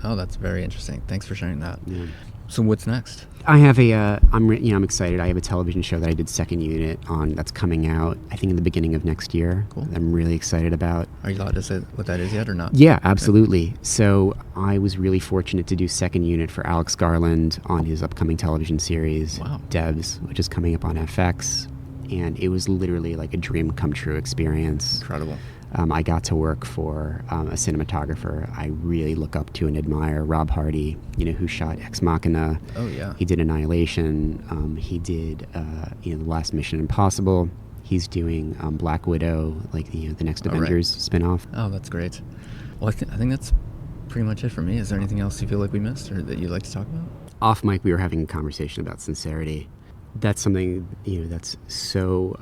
[SPEAKER 1] Oh, that's very interesting. Thanks for sharing that.
[SPEAKER 2] Yeah.
[SPEAKER 1] So what's next?
[SPEAKER 2] I have I'm excited. I have a television show that I did second unit on that's coming out, I think, in the beginning of next year.
[SPEAKER 1] Cool.
[SPEAKER 2] I'm really excited about.
[SPEAKER 1] Are you allowed to say what that is yet or not?
[SPEAKER 2] Yeah, absolutely. Okay. So I was really fortunate to do second unit for Alex Garland on his upcoming television series, Devs, which is coming up on FX. And it was literally like a dream come true experience.
[SPEAKER 1] Incredible.
[SPEAKER 2] I got to work for a cinematographer I really look up to and admire, Rob Hardy, who shot Ex Machina.
[SPEAKER 1] Oh, yeah.
[SPEAKER 2] He did Annihilation. He did, The Last Mission Impossible. He's doing Black Widow, like the next Avengers spinoff.
[SPEAKER 1] Oh, that's great. Well, I think that's pretty much it for me. Is there anything else you feel like we missed or that you'd like to talk about?
[SPEAKER 2] Off mic, we were having a conversation about sincerity. That's something, that's so...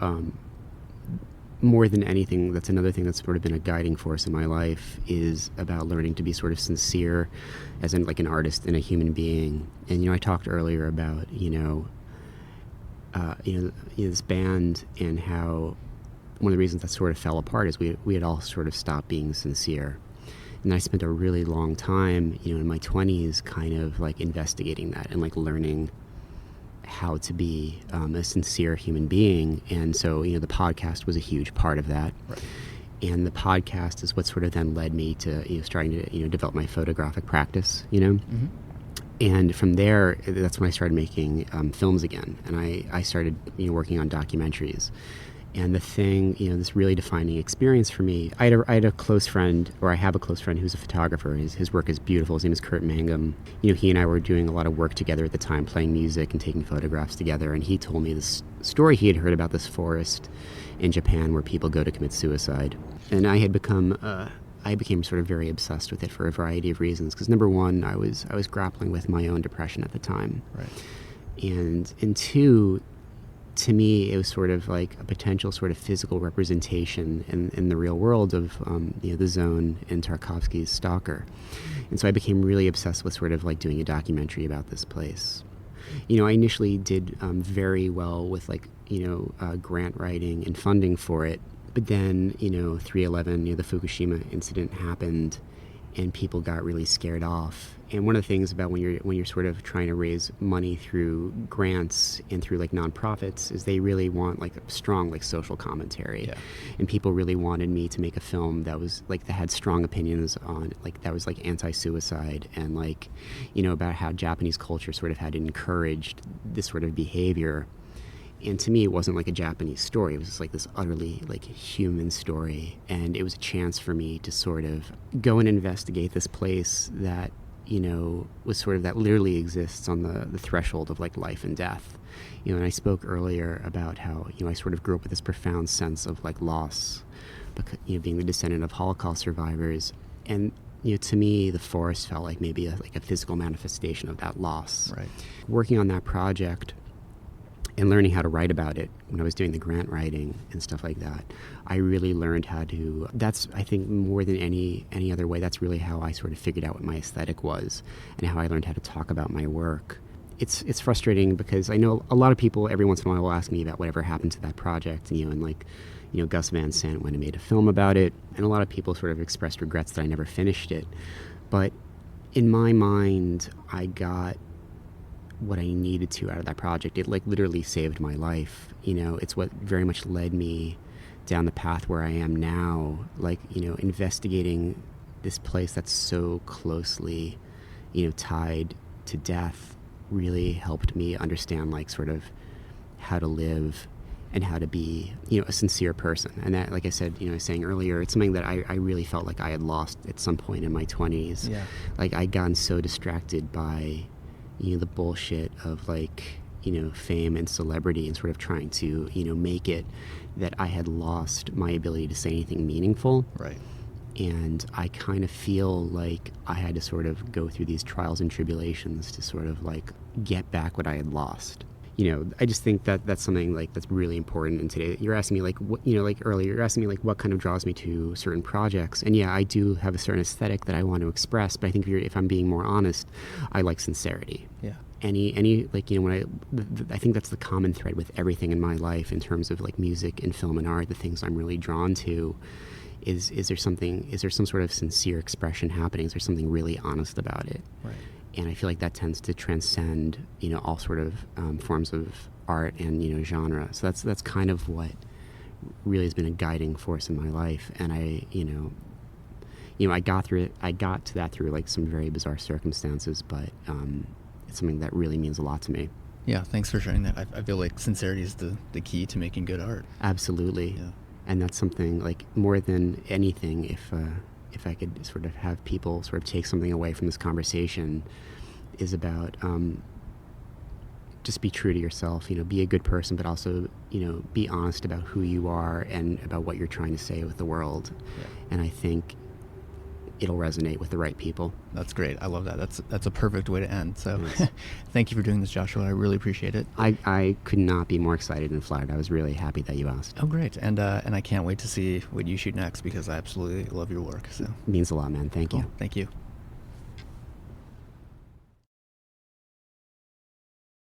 [SPEAKER 2] more than anything, that's another thing that's sort of been a guiding force in my life, is about learning to be sort of sincere as like an artist and a human being. And, I talked earlier about, this band and how one of the reasons that sort of fell apart is we had all sort of stopped being sincere. And I spent a really long time, in my 20s kind of like investigating that and like learning how to be a sincere human being. And so, the podcast was a huge part of that.
[SPEAKER 1] Right.
[SPEAKER 2] And the podcast is what sort of then led me to, starting to, develop my photographic practice, Mm-hmm. And from there, that's when I started making films again. And I started, working on documentaries. And the thing, this really defining experience for me, I had a close friend, or I have a close friend who's a photographer. His work is beautiful. His name is Kurt Mangum. He and I were doing a lot of work together at the time, playing music and taking photographs together. And he told me this story he had heard about this forest in Japan where people go to commit suicide. And I had become, I became sort of very obsessed with it for a variety of reasons. Because number one, I was grappling with my own depression at the time.
[SPEAKER 1] Right.
[SPEAKER 2] And two, to me, it was sort of like a potential sort of physical representation in the real world of, the zone and Tarkovsky's Stalker. And so I became really obsessed with sort of like doing a documentary about this place. I initially did very well with like, grant writing and funding for it. But then, 3/11, the Fukushima incident happened and people got really scared off. And one of the things about when you're sort of trying to raise money through grants and through like nonprofits is they really want like a strong like social commentary.
[SPEAKER 1] Yeah.
[SPEAKER 2] And people really wanted me to make a film that was like that had strong opinions on like that was like anti-suicide and like about how Japanese culture sort of had encouraged this sort of behavior. And to me, it wasn't like a Japanese story. It was just like this utterly like human story. And it was a chance for me to sort of go and investigate this place that, was sort of that literally exists on the threshold of like life and death. And I spoke earlier about how, I sort of grew up with this profound sense of like loss, because, being the descendant of Holocaust survivors. And, to me, the forest felt like maybe a physical manifestation of that loss.
[SPEAKER 1] Right.
[SPEAKER 2] Working on that project and learning how to write about it when I was doing the grant writing and stuff like that, I really learned how to, that's, I think, more than any other way, that's really how I sort of figured out what my aesthetic was and how I learned how to talk about my work. It's frustrating because I know a lot of people every once in a while will ask me about whatever happened to that project, and like, Gus Van Sant went and made a film about it, and a lot of people sort of expressed regrets that I never finished it. But in my mind, I got what I needed to out of that project. It like literally saved my life. It's what very much led me down the path where I am now, like, investigating this place that's so closely, tied to death really helped me understand like sort of how to live and how to be, a sincere person. And that, like I said, I was saying earlier, it's something that I really felt like I had lost at some point in my 20s.
[SPEAKER 1] Yeah.
[SPEAKER 2] Like I'd gotten so distracted by the bullshit of like, fame and celebrity and sort of trying to, make it, that I had lost my ability to say anything meaningful.
[SPEAKER 1] Right.
[SPEAKER 2] And I kind of feel like I had to sort of go through these trials and tribulations to sort of like get back what I had lost. I just think that that's something like that's really important in today. You're asking me like what, like earlier, you're asking me like what kind of draws me to certain projects. And yeah, I do have a certain aesthetic that I want to express, but I think if I'm being more honest, I like sincerity.
[SPEAKER 1] Yeah.
[SPEAKER 2] Any like, I think that's the common thread with everything in my life in terms of like music and film and art, the things I'm really drawn to. Is there some sort of sincere expression happening? Is there something really honest about it?
[SPEAKER 1] Right.
[SPEAKER 2] And I feel like that tends to transcend, all sort of forms of art and, genre. So that's kind of what really has been a guiding force in my life. And I got to that through like some very bizarre circumstances, but it's something that really means a lot to me.
[SPEAKER 1] Yeah, thanks for sharing that. I feel like sincerity is the key to making good art.
[SPEAKER 2] Absolutely.
[SPEAKER 1] Yeah.
[SPEAKER 2] And that's something like more than anything, if I could sort of have people sort of take something away from this conversation, is about just be true to yourself, be a good person, but also, be honest about who you are and about what you're trying to say with the world.
[SPEAKER 1] Yeah.
[SPEAKER 2] And I think it'll resonate with the right people.
[SPEAKER 1] That's great. I love that. That's a perfect way to end. So
[SPEAKER 2] Yes.
[SPEAKER 1] Thank you for doing this, Joshua. I really appreciate it.
[SPEAKER 2] I could not be more excited and flattered. I was really happy that you asked.
[SPEAKER 1] Oh, great. And I can't wait to see what you shoot next because I absolutely love your work. So
[SPEAKER 2] It means a lot, man. Thank
[SPEAKER 1] cool.
[SPEAKER 2] you.
[SPEAKER 1] Thank you.